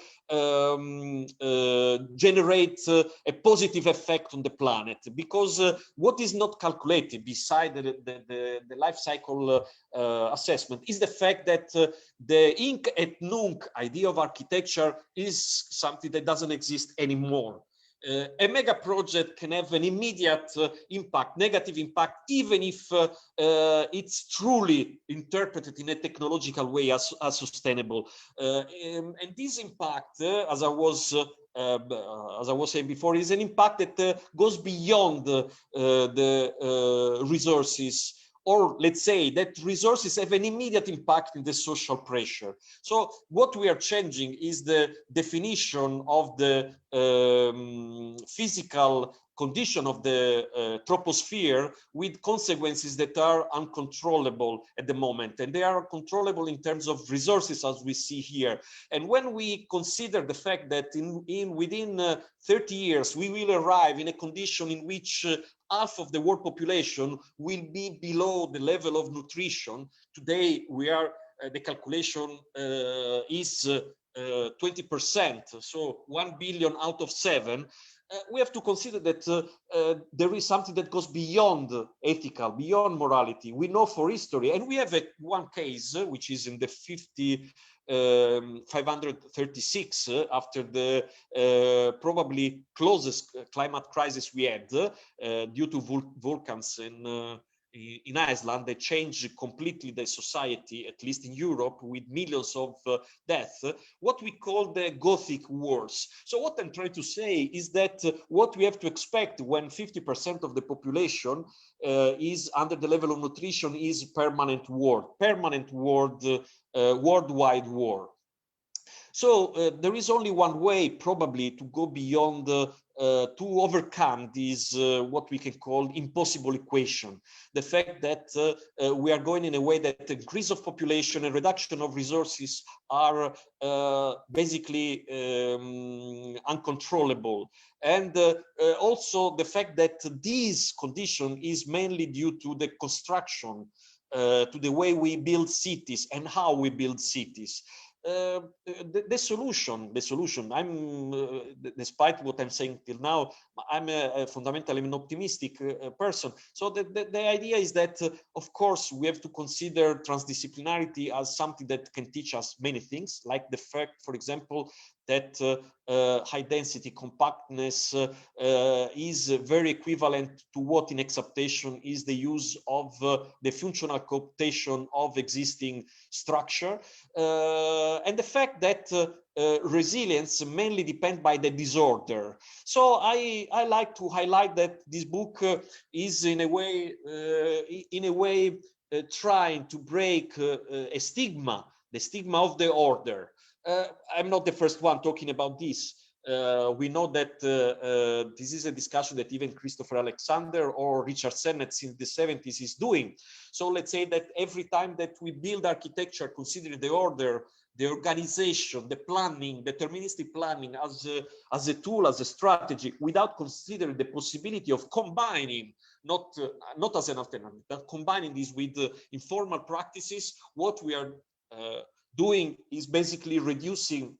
generate a positive effect on the planet, because what is not calculated beside the life cycle assessment is the fact that the hinc et nunc idea of architecture is something that doesn't exist anymore. A mega project can have an immediate impact, negative impact, even if it's truly interpreted in a technological way as sustainable. And this impact, as I was saying before, is an impact that goes beyond the resources, or let's say that resources have an immediate impact in the social pressure. So what we are changing is the definition of the physical condition of the troposphere with consequences that are uncontrollable at the moment, and they are controllable in terms of resources, as we see here. And when we consider the fact that within 30 years we will arrive in a condition in which half of the world population will be below the level of nutrition. Today we are the calculation is 20%, so 1 billion out of 7. We have to consider that there is something that goes beyond ethical, beyond morality. We know for history, and we have one case which is in the 536 after the probably closest climate crisis we had due to volcans in Iceland. They changed completely the society, at least in Europe, with millions of deaths, what we call the Gothic Wars. So what I'm trying to say is that what we have to expect when 50% of the population is under the level of nutrition is permanent war, worldwide war. So there is only one way probably to go beyond to overcome this what we can call impossible equation. The fact that we are going in a way that the increase of population and reduction of resources are basically uncontrollable. And also the fact that this condition is mainly due to the construction, to the way we build cities and how we build cities. The solution, despite what I'm saying till now, I'm fundamentally an optimistic person. So the idea is that, of course, we have to consider transdisciplinarity as something that can teach us many things, like the fact, for example, that high density compactness is very equivalent to what in exaptation is the use of the functional cooptation of existing structure, and the fact that resilience mainly depends by the disorder. So I like to highlight that this book is in a way trying to break a stigma, the stigma of the order. I'm not the first one talking about this. We know that this is a discussion that even Christopher Alexander or Richard Sennett since the 70s is doing. So let's say that every time that we build architecture, considering the order, the organization, the planning, deterministic planning as a tool, as a strategy, without considering the possibility of combining, not as an alternative, but combining this with informal practices, what we are doing is basically reducing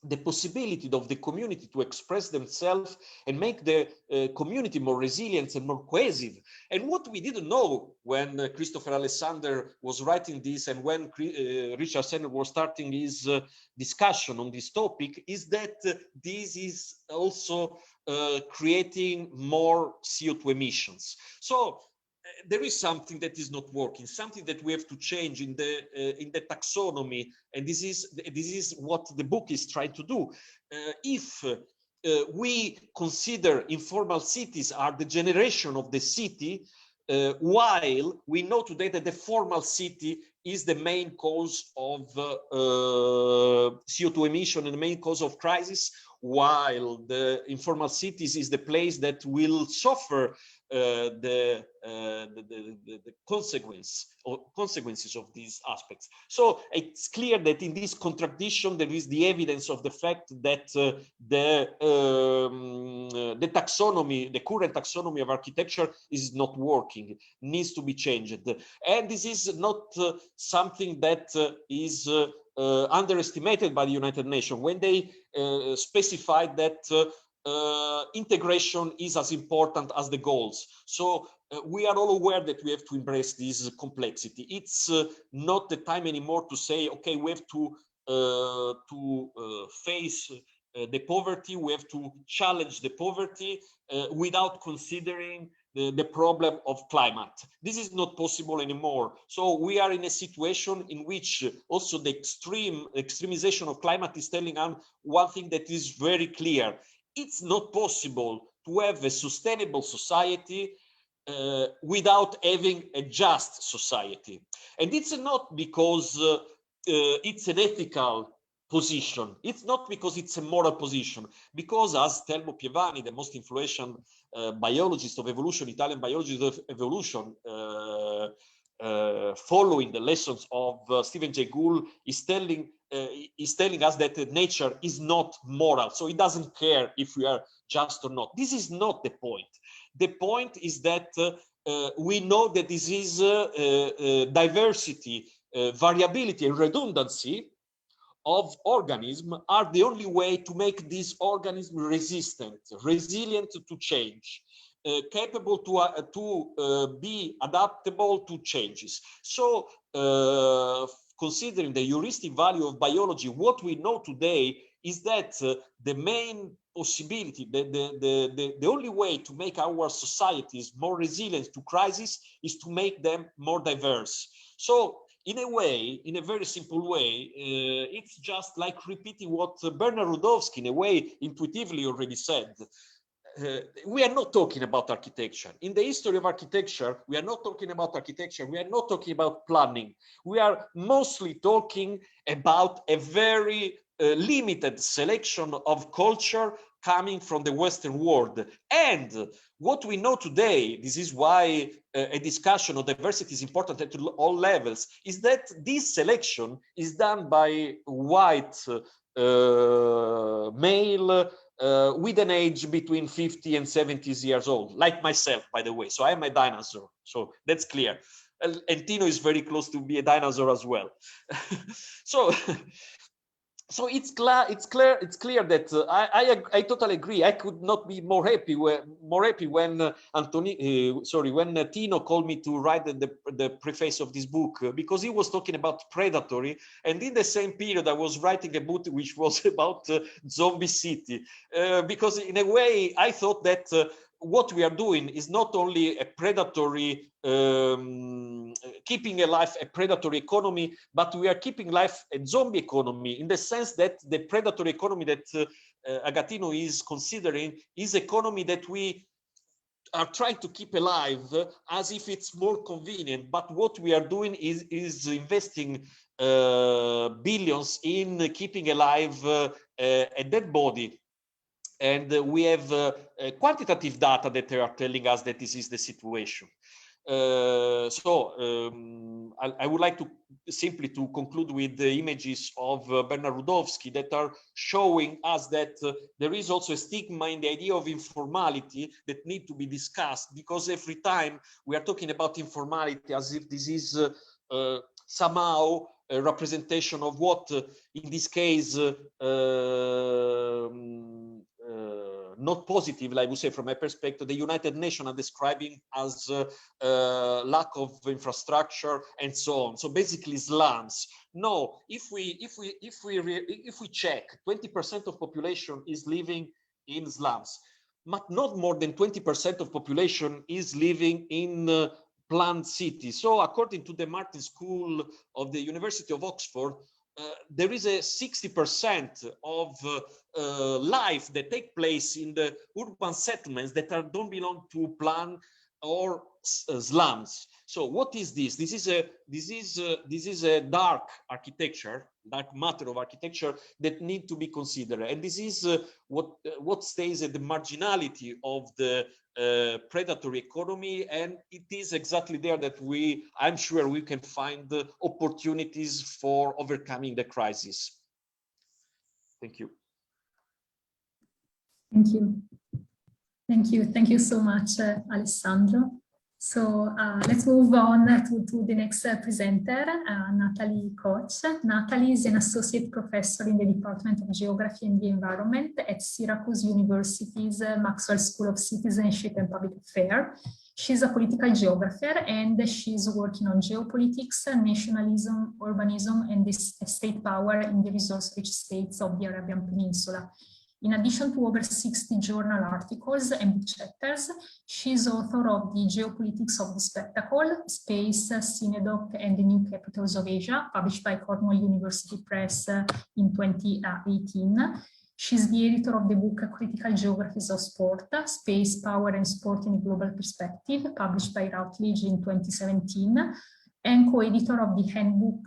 the possibility of the community to express themselves and make the community more resilient and more cohesive. And what we didn't know when Christopher Alexander was writing this and when Richard Sennett was starting his discussion on this topic is that this is also creating more CO2 emissions. So there is something that is not working, something that we have to change in the taxonomy, and this is what the book is trying to do. If we consider informal cities are the generation of the city, while we know today that the formal city is the main cause of CO2 emission and the main cause of crisis, while the informal cities is the place that will suffer the consequences of these aspects. So it's clear that in this contradiction there is the evidence of the fact that the taxonomy, the current taxonomy of architecture is not working, needs to be changed. And this is not something that is underestimated by the United Nations when they specified that integration is as important as the goals. So we are all aware that we have to embrace this complexity. It's not the time anymore to say, okay, we have to face the poverty, we have to challenge the poverty without considering the problem of climate. This is not possible anymore. So we are in a situation in which also the extremization of climate is telling us one thing that is very clear. It's not possible to have a sustainable society without having a just society. And it's not because it's an ethical position. It's not because it's a moral position, because as Telmo Pievani, the most influential biologist of evolution, Italian biologist of evolution, following the lessons of Stephen Jay Gould, is telling us that nature is not moral, so it doesn't care if we are just or not. This is not the point. The point is that we know that this is diversity, variability, and redundancy of organism are the only way to make this organism resistant, resilient to change, capable to be adaptable to changes. So considering the heuristic value of biology, what we know today is that the main possibility, the only way to make our societies more resilient to crisis is to make them more diverse. So in a way, in a very simple way, it's just like repeating what Bernard Rudowski, in a way, intuitively already said. We are not talking about architecture. In the history of architecture, we are not talking about architecture. We are not talking about planning. We are mostly talking about a very limited selection of culture coming from the Western world. And what we know today, this is why a discussion of diversity is important at all levels, is that this selection is done by white male with an age between 50 and 70 years old, like myself, by the way. So I am a dinosaur, so that's clear. And Tino is very close to be a dinosaur as well. So it's clear that I totally agree. I could not be more happy when when Tino called me to write the preface of this book, because he was talking about predatory, and in the same period I was writing a book which was about zombie city, because in a way I thought that what we are doing is not only a predatory, keeping alive a predatory economy, but we are keeping alive a zombie economy, in the sense that the predatory economy that Agatino is considering is economy that we are trying to keep alive as if it's more convenient. But what we are doing is investing billions in keeping alive a dead body. And we have quantitative data that are telling us that this is the situation. I would like to simply to conclude with the images of Bernard Rudowski that are showing us that there is also a stigma in the idea of informality that need to be discussed, because every time we are talking about informality as if this is somehow a representation of what, in this case, not positive, I would say, from my perspective, the United Nations are describing as lack of infrastructure and so on. So basically slums. No, if we check, 20% of population is living in slums, but not more than 20% of population is living in planned cities. So according to the Martin School of the University of Oxford, there is a 60% of life that take place in the urban settlements that don't belong to plan or slums. So what is this? This is a dark architecture, dark matter of architecture that need to be considered, and this is what stays at the marginality of the predatory economy, and it is exactly there that I'm sure we can find opportunities for overcoming the crisis. Thank you.
Thank you. Thank you. Thank you so much, Alessandro. So let's move on to the next presenter, Natalie Koch. Natalie is an associate professor in the Department of Geography and the Environment at Syracuse University's Maxwell School of Citizenship and Public Affairs. She's a political geographer, and she's working on geopolitics, nationalism, urbanism, and state power in the resource-rich states of the Arabian Peninsula. In addition to over 60 journal articles and chapters, she is author of The Geopolitics of the Spectacle, Space, Synedoc, and the New Capitals of Asia, published by Cornell University Press in 2018. She's the editor of the book Critical Geographies of Sport, Space, Power, and Sport in a Global Perspective, published by Routledge in 2017. and co-editor of the handbook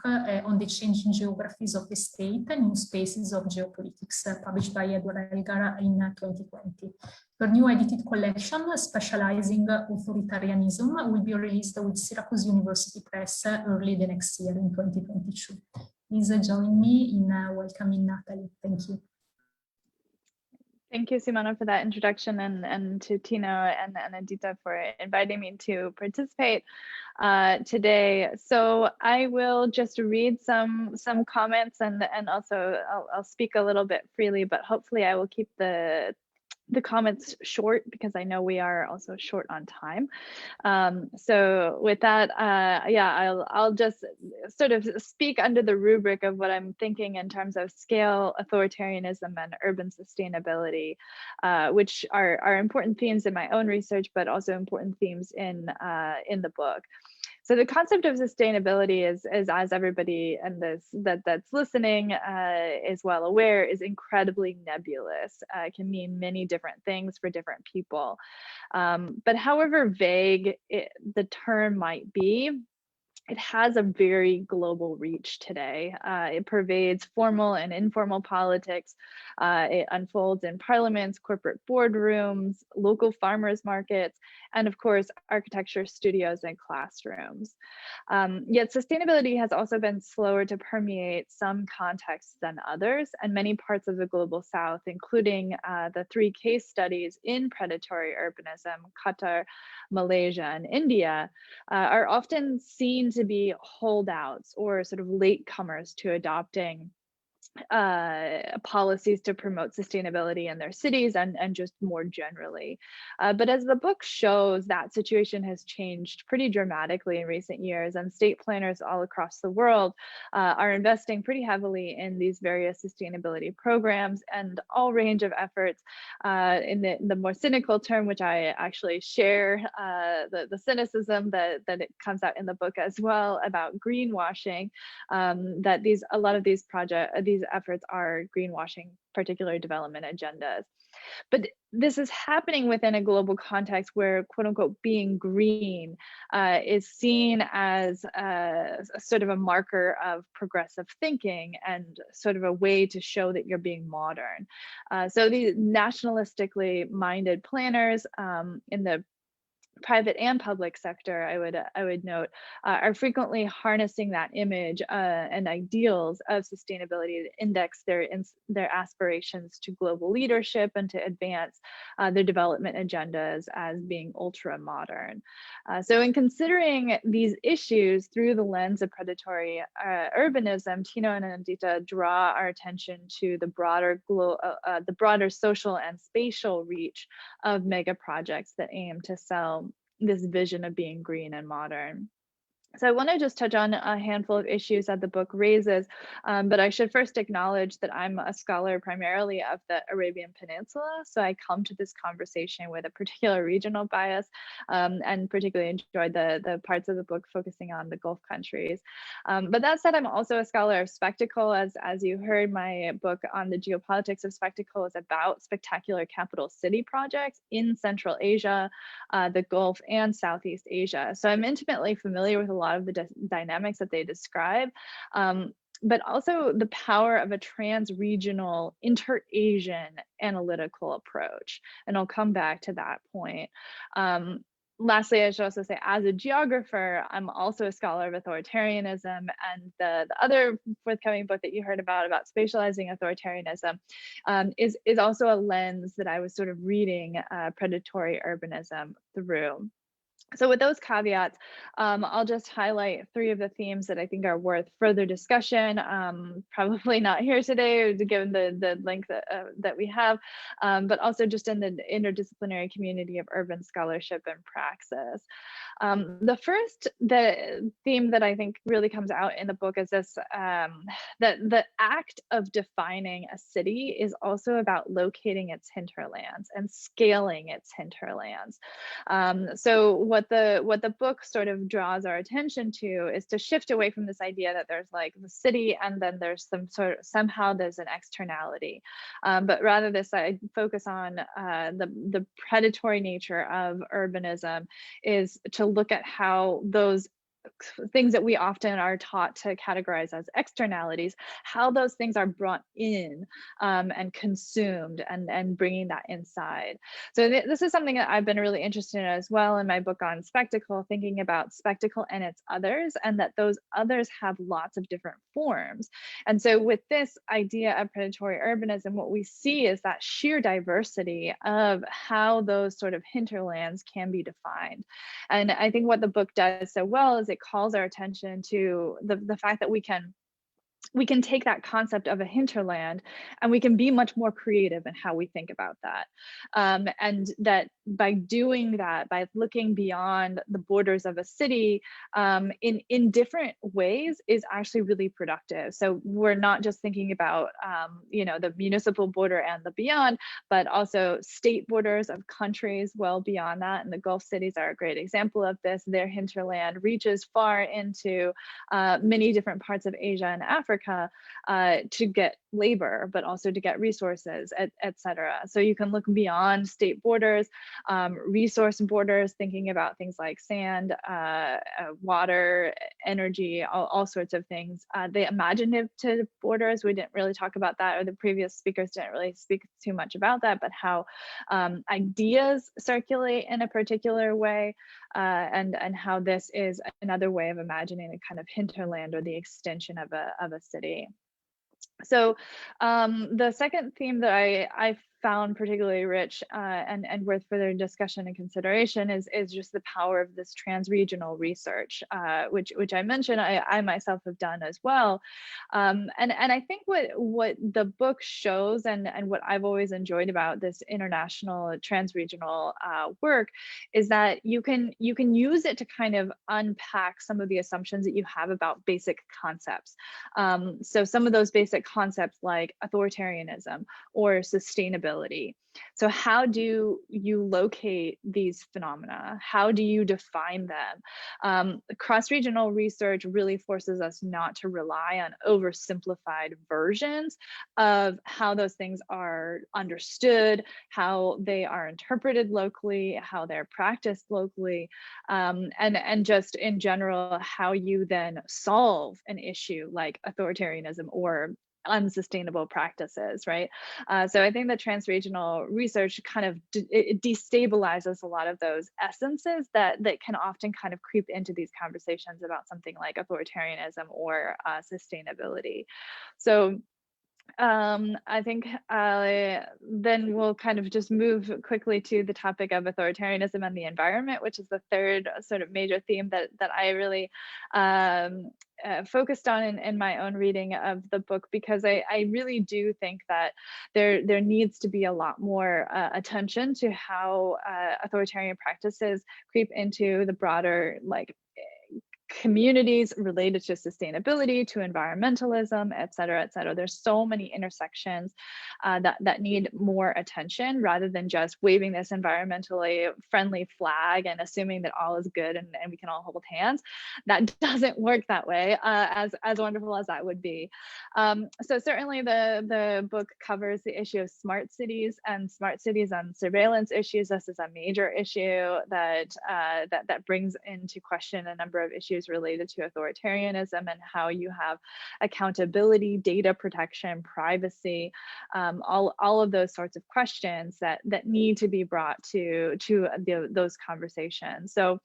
on the changing geographies of the state, New Spaces of Geopolitics, published by Edward Elgar in 2020. Her new edited collection, specializing authoritarianism, will be released with Syracuse University Press early the next year in 2022. Please join me in welcoming Natalie. Thank you.
Thank you, Simona, for that introduction, and to Tino and Adita for inviting me to participate today. So I will just read some comments, and also I'll speak a little bit freely, but hopefully I will keep the comments short, because I know we are also short on time. So with that, yeah, I'll just sort of speak under the rubric of what I'm thinking in terms of scale, authoritarianism, and urban sustainability, which are important themes in my own research, but also important themes in the book. So the concept of sustainability is as everybody and that's listening is well aware, is incredibly nebulous. It can mean many different things for different people. But however vague the term might be, it has a very global reach today. It pervades formal and informal politics. It unfolds in parliaments, corporate boardrooms, local farmers markets, and of course, architecture studios and classrooms. Yet sustainability has also been slower to permeate some contexts than others, and many parts of the global South, including the 3 case studies in predatory urbanism, Qatar, Malaysia, and India, are often seen to be holdouts or sort of latecomers to adopting policies to promote sustainability in their cities and just more generally. But as the book shows, that situation has changed pretty dramatically in recent years, and state planners all across the world are investing pretty heavily in these various sustainability programs and all range of efforts. In the more cynical term, which I actually share, the cynicism that it comes out in the book as well, about greenwashing, that a lot of these efforts are greenwashing particular development agendas. But this is happening within a global context where, quote unquote, being green is seen as a sort of a marker of progressive thinking and sort of a way to show that you're being modern. So these nationalistically minded planners in the private and public sector, I would note, are frequently harnessing that image and ideals of sustainability to index their aspirations to global leadership and to advance their development agendas as being ultra modern. So in considering these issues through the lens of predatory urbanism, Tino and Adita draw our attention to the broader social and spatial reach of mega projects that aim to sell this vision of being green and modern. So I want to just touch on a handful of issues that the book raises, but I should first acknowledge that I'm a scholar primarily of the Arabian Peninsula, so I come to this conversation with a particular regional bias, and particularly enjoyed the parts of the book focusing on the Gulf countries. But that said, I'm also a scholar of spectacle. As you heard, my book on the geopolitics of spectacle is about spectacular capital city projects in Central Asia, the Gulf, and Southeast Asia. So I'm intimately familiar with a lot of the dynamics that they describe, but also the power of a trans-regional, inter-Asian analytical approach. And I'll come back to that point. Lastly, I should also say, as a geographer, I'm also a scholar of authoritarianism, and the other forthcoming book that you heard about spatializing authoritarianism is also a lens that I was sort of reading predatory urbanism through. So with those caveats, I'll just highlight 3 of the themes that I think are worth further discussion. Probably not here today, given the length that we have, but also just in the interdisciplinary community of urban scholarship and praxis. The first theme that I think really comes out in the book is this, that the act of defining a city is also about locating its hinterlands and scaling its hinterlands. So what the book sort of draws our attention to is to shift away from this idea that there's like the city and then there's somehow there's an externality, but rather this focus on the predatory nature of urbanism is to look at how those things that we often are taught to categorize as externalities, how those things are brought in and consumed and bringing that inside. So this is something that I've been really interested in as well in my book on spectacle, thinking about spectacle and its others, and that those others have lots of different forms. And so with this idea of predatory urbanism, what we see is that sheer diversity of how those sort of hinterlands can be defined. And I think what the book does so well is it calls our attention to the fact that we can take that concept of a hinterland and we can be much more creative in how we think about that. And that by doing that, by looking beyond the borders of a city in different ways is actually really productive. So we're not just thinking about the municipal border and the beyond, but also state borders of countries well beyond that. And the Gulf cities are a great example of this. Their hinterland reaches far into many different parts of Asia and Africa to get labor, but also to get resources, et cetera. So you can look beyond state borders, resource borders, thinking about things like sand, water, energy, all sorts of things. The imaginative borders, we didn't really talk about that, or the previous speakers didn't really speak too much about that, but how ideas circulate in a particular way, and how this is another way of imagining a kind of hinterland or the extension of a city. So the second theme that I found particularly rich and worth further discussion and consideration is just the power of this transregional research, which I mentioned I myself have done as well. And I think what the book shows and what I've always enjoyed about this international transregional work is that you can use it to kind of unpack some of the assumptions that you have about basic concepts. So some of those basic concepts like authoritarianism or sustainability. So how do you locate these phenomena? How do you define them? Cross-regional research really forces us not to rely on oversimplified versions of how those things are understood, how they are interpreted locally, how they're practiced locally, and just in general, how you then solve an issue like authoritarianism or unsustainable practices, right? So I think that transregional research kind of it destabilizes a lot of those essences that can often kind of creep into these conversations about something like authoritarianism or sustainability. So I think then we'll kind of just move quickly to the topic of authoritarianism and the environment, which is the third sort of major theme that I really focused on in my own reading of the book, because I really do think that there needs to be a lot more attention to how authoritarian practices creep into the broader communities related to sustainability, to environmentalism, et cetera, et cetera. There's so many intersections that need more attention, rather than just waving this environmentally friendly flag and assuming that all is good and we can all hold hands. That doesn't work that way, as wonderful as that would be. So certainly the book covers the issue of smart cities and surveillance issues. This is a major issue that brings into question a number of issues related to authoritarianism and how you have accountability, data protection, privacy, all of those sorts of questions that need to be brought to those conversations. So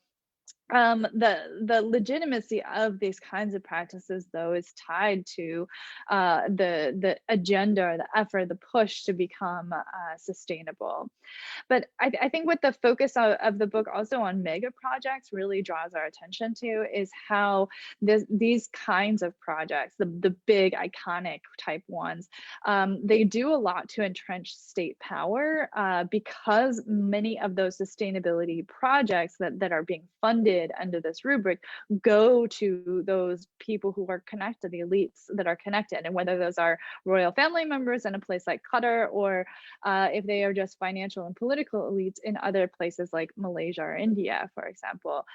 the legitimacy of these kinds of practices, though, is tied to the agenda, the effort, the push to become sustainable. But I think what the focus of the book also on mega projects really draws our attention to is how these kinds of projects, the big iconic type ones, they do a lot to entrench state power because many of those sustainability projects that are being funded under this rubric go to those people who are connected, the elites that are connected, and whether those are royal family members in a place like Qatar, or if they are just financial and political elites in other places like Malaysia or India, for example.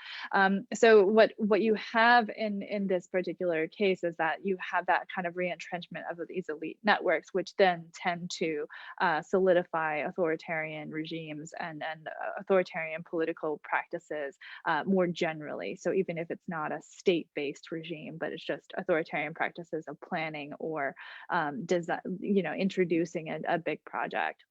So what you have in this particular case is that you have that kind of re-entrenchment of these elite networks, which then tend to solidify authoritarian regimes and authoritarian political practices more generally. So even if it's not a state-based regime, but it's just authoritarian practices of planning or introducing a big project.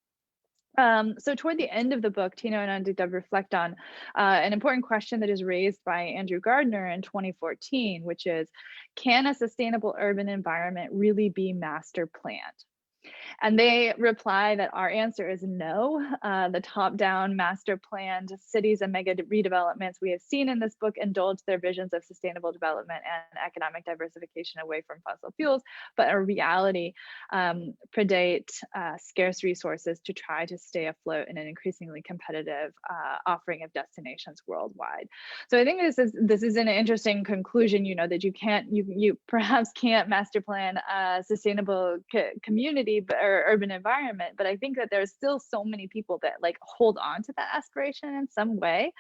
So toward the end of the book, Tina and Andita reflect on an important question that is raised by Andrew Gardner in 2014, which is, can a sustainable urban environment really be master planned? And they reply that our answer is no. The top-down master planned cities and mega redevelopments we have seen in this book indulge their visions of sustainable development and economic diversification away from fossil fuels, but in reality predate scarce resources to try to stay afloat in an increasingly competitive offering of destinations worldwide. So I think this is an interesting conclusion, that you perhaps can't master plan a sustainable community or urban environment, but I think that there's still so many people that hold on to that aspiration in some way,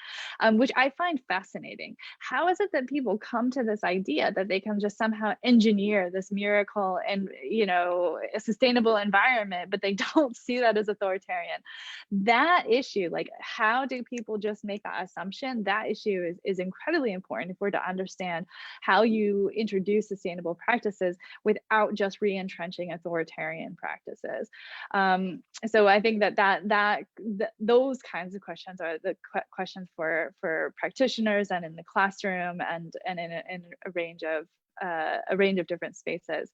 which I find fascinating. How is it that people come to this idea that they can just somehow engineer this miracle and a sustainable environment, but they don't see that as authoritarian? That issue, how do people just make that assumption? That issue is incredibly important if we're to understand how you introduce sustainable practices without just re-entrenching authoritarian practices. So I think that those kinds of questions are the questions for practitioners and in the classroom and in a range of different spaces.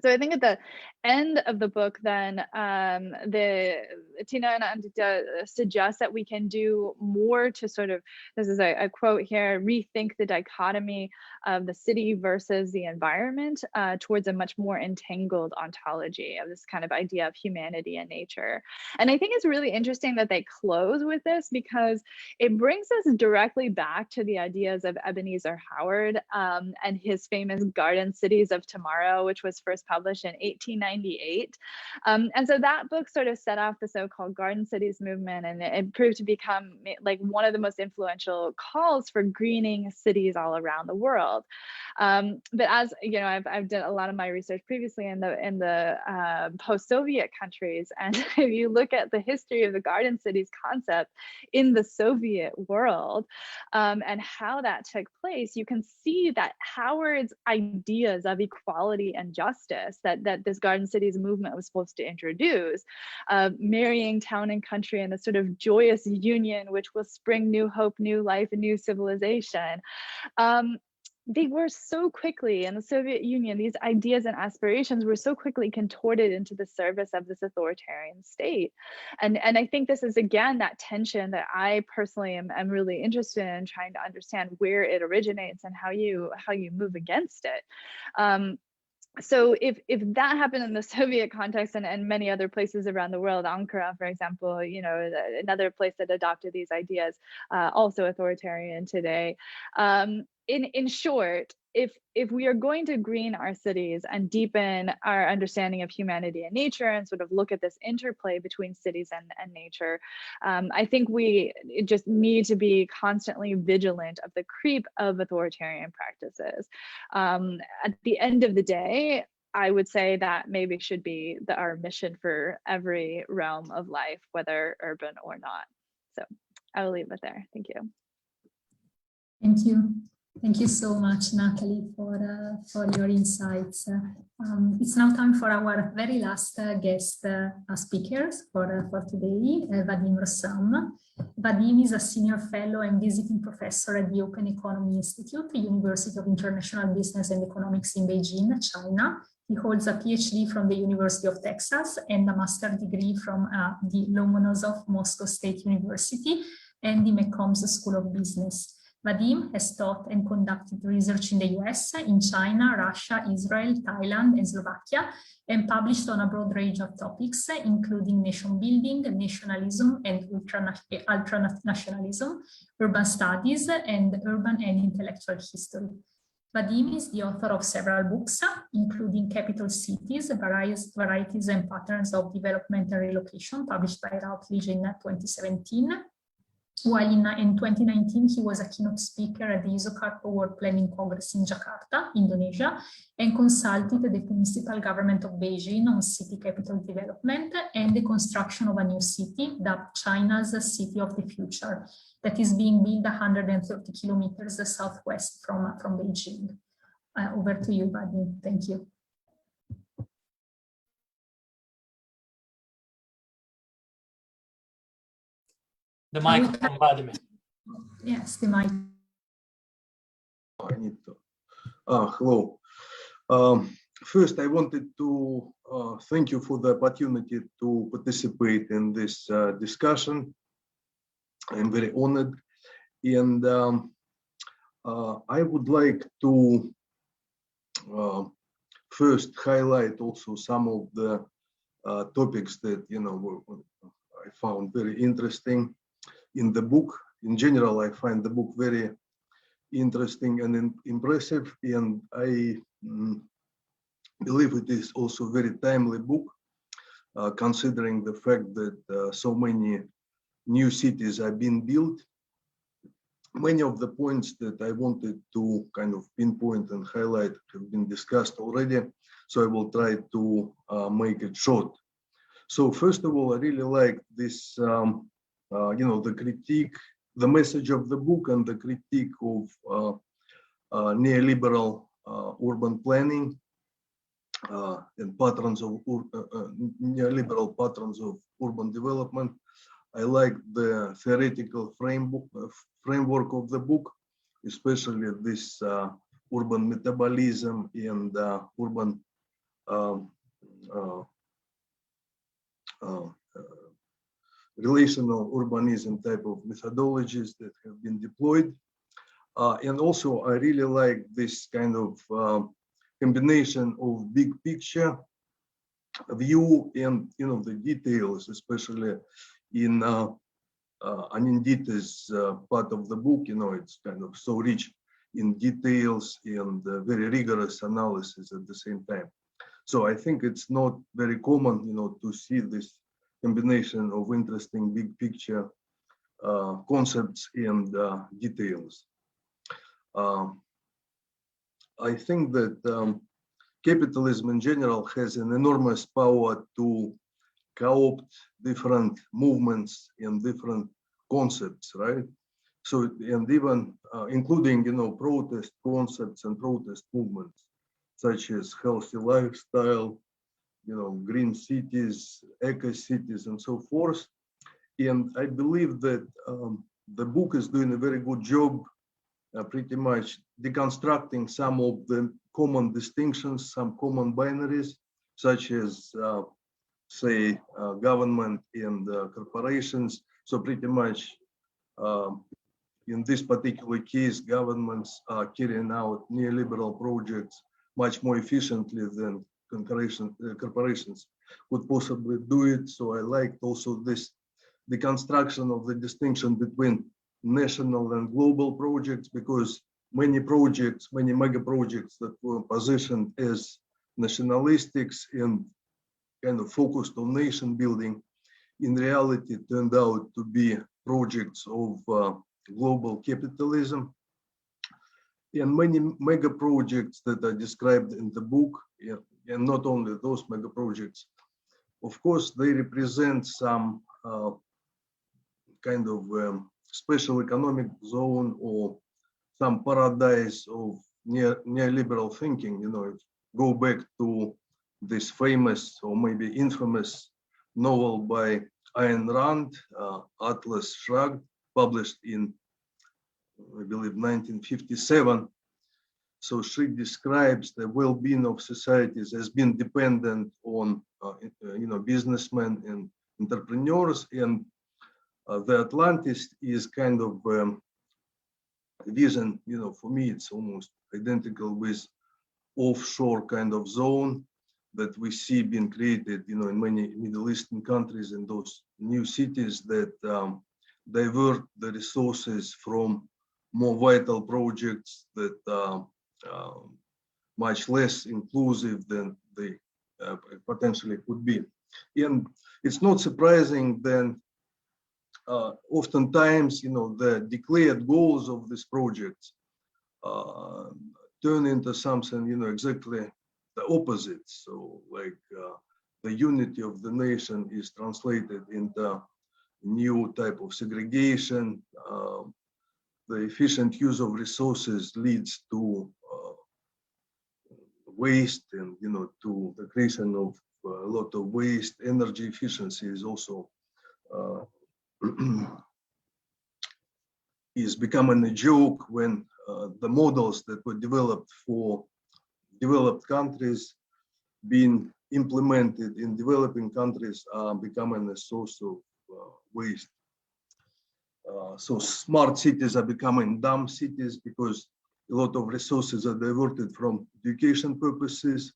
So I think at the end of the book, then Tina and Andita suggest that we can do more to sort of, this is a quote here, rethink the dichotomy of the city versus the environment towards a much more entangled ontology of this kind of idea of humanity and nature. And I think it's really interesting that they close with this because it brings us directly back to the ideas of Ebenezer Howard and his famous Garden Cities of Tomorrow, which was first published in 1898. And so that book sort of set off the so-called Garden Cities movement, and it proved to become one of the most influential calls for greening cities all around the world. But as you know, I've done a lot of my research previously in the post-Soviet countries, and if you look at the history of the Garden Cities concept in the Soviet world and how that took place, you can see that Howard's ideas of equality and justice that this Garden Cities movement was supposed to introduce, marrying town and country in a sort of joyous union which will spring new hope, new life, and new civilization. They were so quickly in the Soviet Union, these ideas and aspirations were so quickly contorted into the service of this authoritarian state. And I think this is, again, that tension that I personally am really interested in trying to understand where it originates and how you move against it. So if that happened in the Soviet context and many other places around the world, Ankara, for example, another place that adopted these ideas, also authoritarian today. In short, if we are going to green our cities and deepen our understanding of humanity and nature and sort of look at this interplay between cities and nature, I think we just need to be constantly vigilant of the creep of authoritarian practices. At the end of the day, I would say that maybe should be our mission for every realm of life, whether urban or not. So I will leave it there. Thank you.
Thank you. Thank you so much, Natalie, for your insights. It's now time for our very last guest speakers for today, Vadim Rossam. Vadim is a senior fellow and visiting professor at the Open Economy Institute, University of International Business and Economics in Beijing, China. He holds a PhD from the University of Texas and a master's degree from the Lomonosov Moscow State University and the McCombs School of Business. Vadim has taught and conducted research in the US, in China, Russia, Israel, Thailand, and Slovakia, and published on a broad range of topics, including nation building, nationalism and ultranationalism, urban studies, and urban and intellectual history. Vadim is the author of several books, including Capital Cities, Varieties and Patterns of Development and Relocation, published by Routledge in 2017. while in 2019, he was a keynote speaker at the ISOCARP World Planning Congress in Jakarta, Indonesia, and consulted the municipal government of Beijing on city capital development and the construction of a new city, dubbed China's City of the Future, that is being built 130 kilometers southwest from Beijing. Over to you, Vadim. Thank you.
The microphone, Vadim.
Yes, the mic.
I need to. Hello. First, I wanted to thank you for the opportunity to participate in this discussion. I'm very honored. And I would like to first highlight also some of the topics that, I found very interesting in the book. In general, I find the book very interesting and impressive, and I believe it is also a very timely book, considering the fact that so many new cities are being built. Many of the points that I wanted to kind of pinpoint and highlight have been discussed already, so I will try to make it short. So first of all, I really like this, the critique, the message of the book and the critique of neoliberal urban planning and patterns of neoliberal patterns of urban development. I like the theoretical framework of the book, especially this urban metabolism and urban relational urbanism type of methodologies that have been deployed. And also, I really like this kind of combination of big picture view and the details, especially in Anindita's part of the book. It's kind of so rich in details and very rigorous analysis at the same time. So I think it's not very common, to see this combination of interesting big picture concepts and details. I think that capitalism in general has an enormous power to co-opt different movements and different concepts, right? So, and even including, protest concepts and protest movements, such as healthy lifestyle, green cities, eco cities, and so forth. And I believe that the book is doing a very good job, pretty much deconstructing some of the common distinctions, some common binaries, such as, say, government and corporations. So pretty much in this particular case, governments are carrying out neoliberal projects much more efficiently than corporations could possibly do it. So I liked also this, the construction of the distinction between national and global projects, because many projects, many mega projects that were positioned as nationalistics and kind of focused on nation building, in reality turned out to be projects of global capitalism. And many mega projects that are described in the book, and not only those mega projects, of course, they represent some kind of special economic zone or some paradise of neoliberal thinking. Go back to this famous or maybe infamous novel by Ayn Rand, Atlas Shrugged, published in, I believe, 1957. So she describes the well-being of societies as being dependent on, businessmen and entrepreneurs, and the Atlantis is kind of vision. For me, it's almost identical with offshore kind of zone that we see being created, in many Middle Eastern countries, and those new cities that divert the resources from more vital projects that are much less inclusive than they potentially could be. And it's not surprising then oftentimes, the declared goals of these projects turn into something, exactly the opposite. So like the unity of the nation is translated into new type of segregation. The efficient use of resources leads to waste and, to the creation of a lot of waste. Energy efficiency is also is becoming a joke when the models that were developed for developed countries being implemented in developing countries are becoming a source of waste. So smart cities are becoming dumb cities because a lot of resources are diverted from education purposes,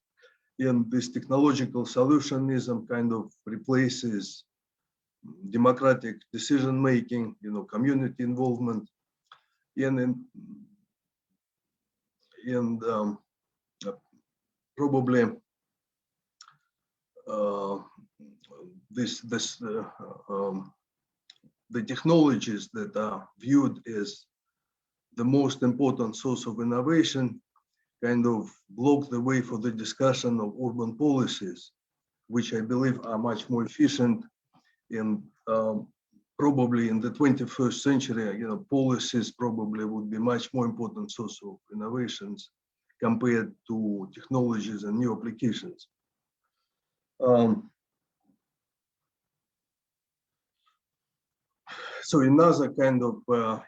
and this technological solutionism kind of replaces democratic decision making, community involvement, and probably the technologies that are viewed as the most important source of innovation kind of block the way for the discussion of urban policies, which I believe are much more efficient. And probably in the 21st century, policies probably would be much more important source of innovations compared to technologies and new applications. So another kind of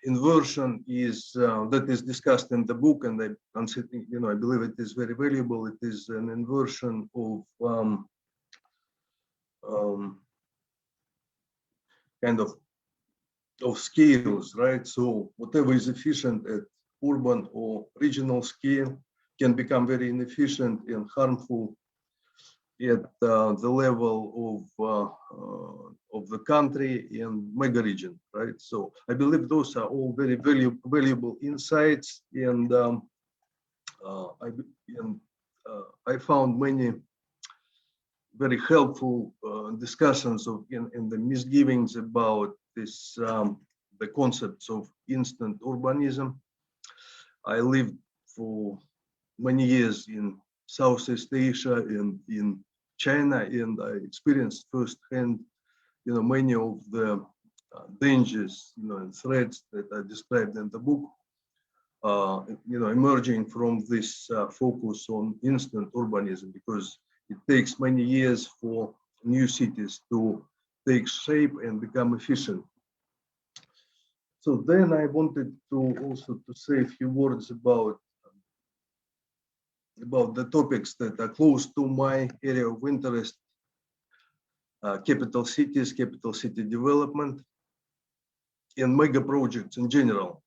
inversion is that is discussed in the book, and I consider, I believe it is very valuable. It is an inversion of kind of scales, right? So whatever is efficient at urban or regional scale can become very inefficient and harmful at the level of the country and mega region, right? So I believe those are all very valuable insights, and I found many very helpful discussions in the misgivings about this the concepts of instant urbanism. I lived for many years in Southeast Asia and in China, and I experienced firsthand, many of the dangers, and threats that are described in the book, emerging from this focus on instant urbanism, because it takes many years for new cities to take shape and become efficient. So then I wanted to also to say a few words about the topics that are close to my area of interest, capital cities, capital city development, and mega projects in general.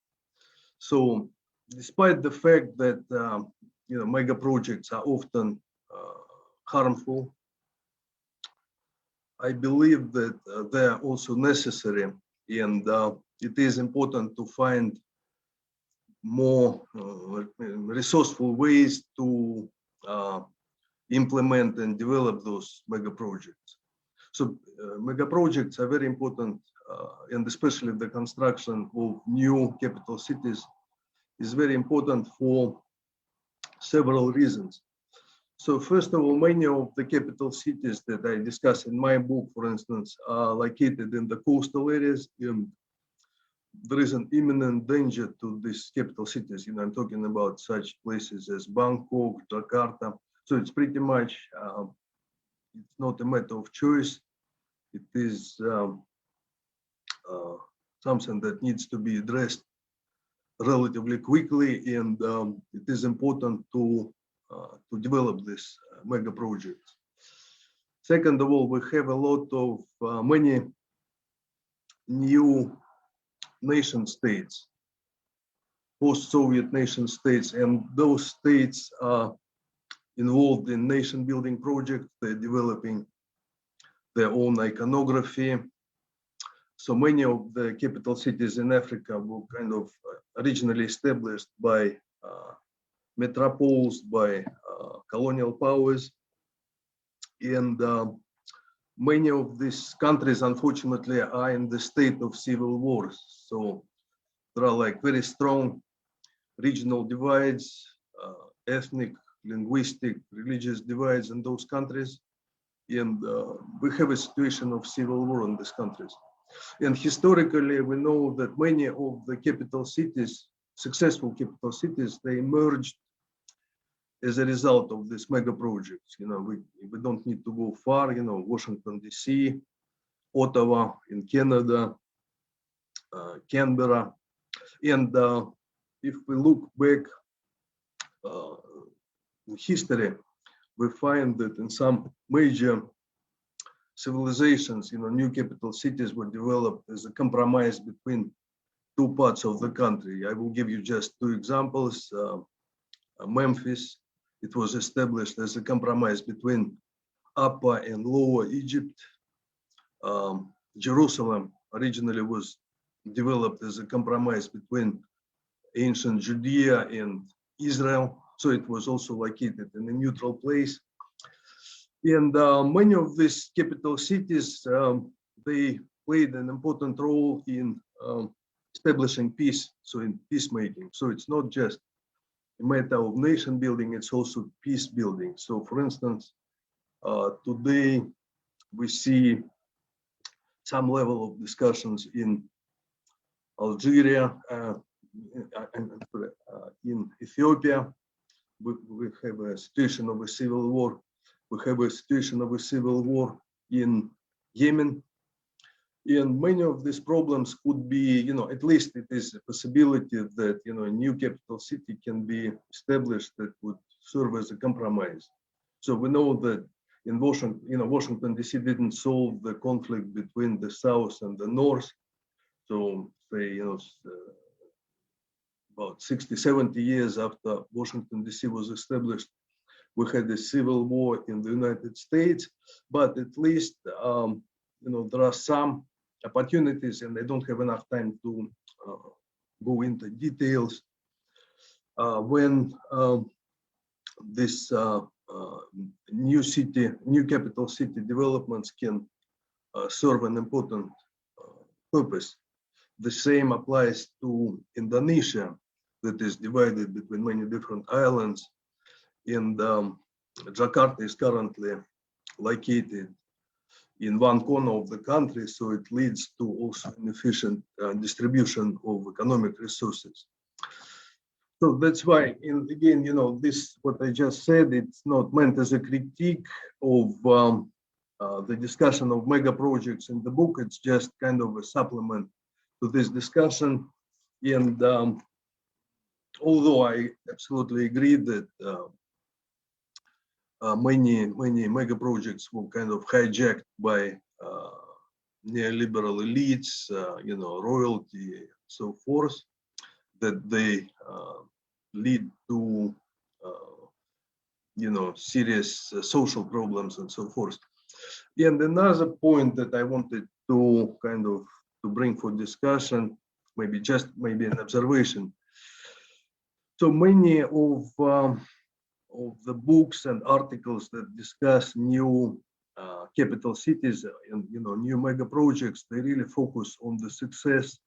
So despite the fact that mega projects are often harmful, I believe that they are also necessary, and it is important to find more resourceful ways to implement and develop those mega projects. So mega projects are very important, and especially the construction of new capital cities is very important for several reasons. So first of all, many of the capital cities that I discuss in my book, for instance, are located in the coastal areas. There is an imminent danger to these capital cities. I'm talking about such places as Bangkok, Jakarta. So it's pretty much, it's not a matter of choice. It is something that needs to be addressed relatively quickly, and it is important to develop this mega projects. Second of all, we have a lot of many new nation states, post-Soviet nation states, and those states are involved in nation building projects. They're developing their own iconography. So many of the capital cities in Africa were kind of originally established by metropoles, by colonial powers, and many of these countries, unfortunately, are in the state of civil wars. So there are like very strong regional divides, ethnic, linguistic, religious divides in those countries. And we have a situation of civil war in these countries. And historically, we know that many of the capital cities, successful capital cities, they emerged as a result of these mega projects. You know, we don't need to go far, you know, Washington, D.C., Ottawa in Canada, Canberra. And if we look back in history, we find that in some major civilizations, you know, new capital cities were developed as a compromise between two parts of the country. I will give you just two examples. Memphis, it was established as a compromise between Upper and Lower Egypt. Jerusalem originally was developed as a compromise between ancient Judea and Israel. So it was also located in a neutral place. And many of these capital cities, they played an important role in establishing peace, so in peacemaking. So it's not just a matter of nation building, it's also peace building. So for instance, today we see some level of discussions in Algeria, in Ethiopia. We have a situation of a civil war. We have a situation of a civil war in Yemen. And many of these problems could be, you know, at least it is a possibility that, you know, a new capital city can be established that would serve as a compromise. So we know that in Washington, you know, Washington, D.C. didn't solve the conflict between the South and the North. So say, you know, about 60, 70 years after Washington, D.C. was established, we had a civil war in the United States, but at least, you know, there are some opportunities, and I don't have enough time to go into details. When this new capital city developments can serve an important purpose. The same applies to Indonesia, that is divided between many different islands. And Jakarta is currently located in one corner of the country, so it leads to also an efficient distribution of economic resources. So that's why, again, you know, this, what I just said, it's not meant as a critique of the discussion of mega projects in the book. It's just kind of a supplement to this discussion. And although I absolutely agree that many mega projects were kind of hijacked by neoliberal elites, you know, royalty, and so forth, that they lead to, you know, serious social problems and so forth. And another point that I wanted to kind of to bring for discussion, maybe an observation. So many of the books and articles that discuss new capital cities and, you know, new mega projects, they really focus on the success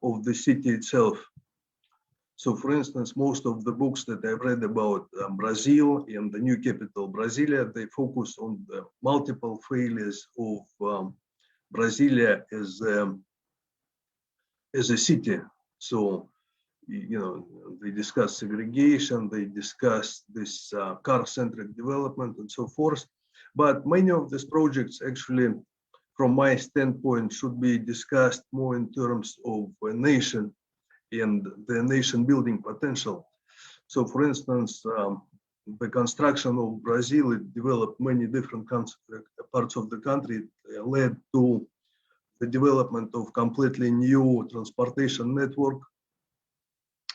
of the city itself. So for instance, most of the books that I've read about Brazil and the new capital Brasilia, they focus on the multiple failures of Brasilia as a city. So, you know, they discuss segregation, they discuss this car-centric development and so forth. But many of these projects actually, from my standpoint, should be discussed more in terms of a nation and the nation building potential. So for instance, the construction of Brazil, it developed many different parts of the country. It led to the development of completely new transportation network.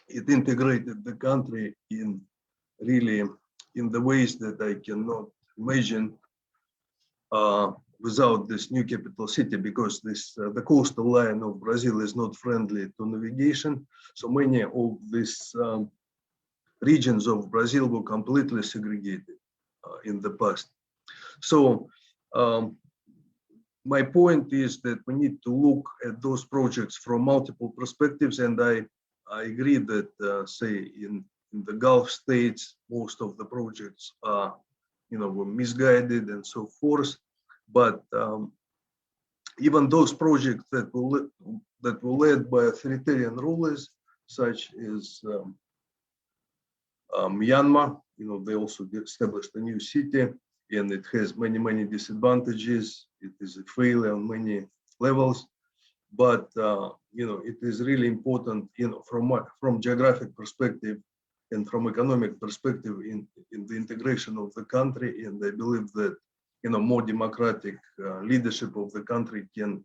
It integrated the country in the ways that I cannot imagine without this new capital city, because the coastal line of Brazil is not friendly to navigation. So many of these regions of Brazil were completely segregated in the past. So my point is that we need to look at those projects from multiple perspectives, and I agree that, say, in the Gulf states, most of the projects are, were misguided and so forth. But even those projects that were led by authoritarian rulers, such as Myanmar, they also established a new city, and it has many disadvantages. It is a failure on many levels, but it is really important, from geographic perspective and from economic perspective in the integration of the country. And I believe that more democratic leadership of the country can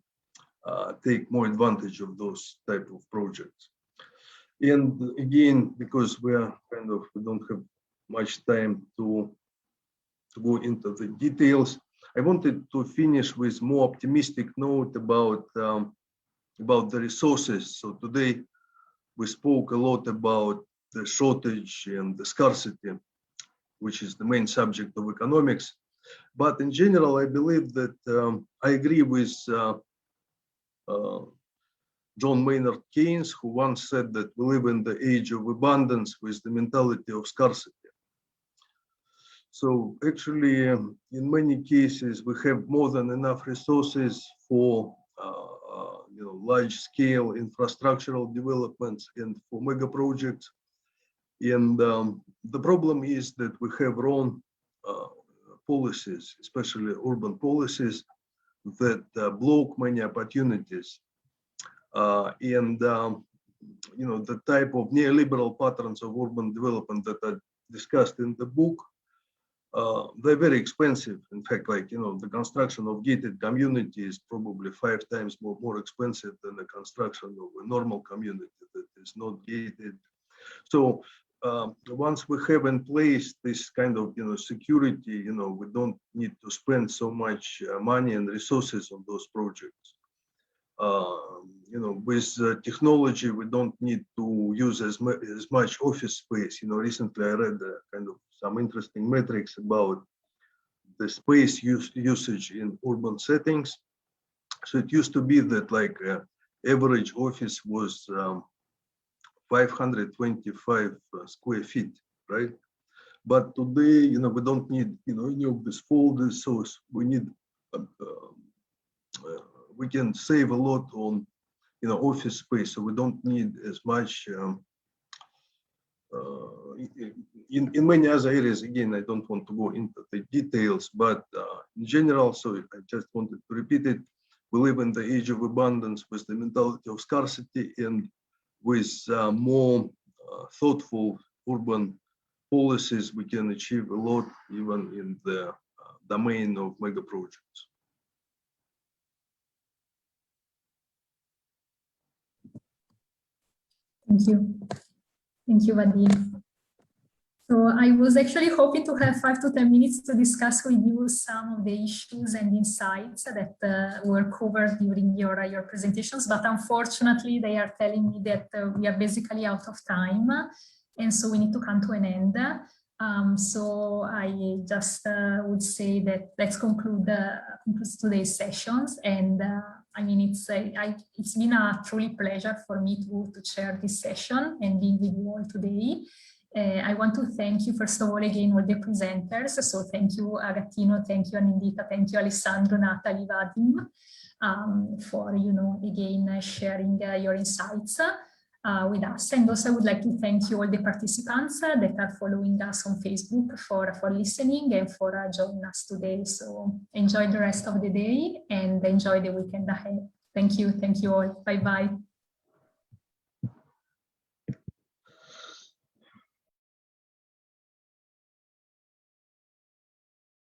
take more advantage of those type of projects. And again, because we don't have much time to go into the details, I wanted to finish with more optimistic note about the resources. So today we spoke a lot about the shortage and the scarcity, which is the main subject of economics. But in general, I believe that I agree with John Maynard Keynes, who once said that we live in the age of abundance with the mentality of scarcity. So actually, in many cases, we have more than enough resources for large-scale infrastructural developments and for mega projects. And the problem is that we have wrong policies, especially urban policies, that block many opportunities. The type of neoliberal patterns of urban development that are discussed in the book, they're very expensive. In fact, the construction of gated community is probably 5 times more expensive than the construction of a normal community that is not gated. So once we have in place this kind of security, we don't need to spend so much money and resources on those projects. With technology, we don't need to use as much office space. Recently I read some interesting metrics about the space usage in urban settings. So it used to be that average office was 525 square feet, right? But today, we don't need, any of these folders, so we need, we can save a lot on, office space, so we don't need as much. In many other areas, again, I don't want to go into the details, but in general, so I just wanted to repeat it. We live in the age of abundance with the mentality of scarcity, and with more thoughtful urban policies, we can achieve a lot, even in the domain of mega projects.
Thank you. Thank you, Vadim. So I was actually hoping to have 5 to 10 minutes to discuss with you some of the issues and insights that were covered during your presentations, but unfortunately they are telling me that we are basically out of time, and so we need to come to an end. So I just would say that let's conclude today's sessions. And I mean, it's been a truly pleasure for me to chair this session and being with you all today. I want to thank you, first of all, again, all the presenters. So thank you, Agattino, thank you, Anindita, thank you, Alessandro, Natalie, Vadim, for, again, sharing your insights with us. And also I would like to thank you all the participants that are following us on Facebook for listening and for joining us today. So enjoy the rest of the day and enjoy the weekend ahead. Thank you all. Bye-bye.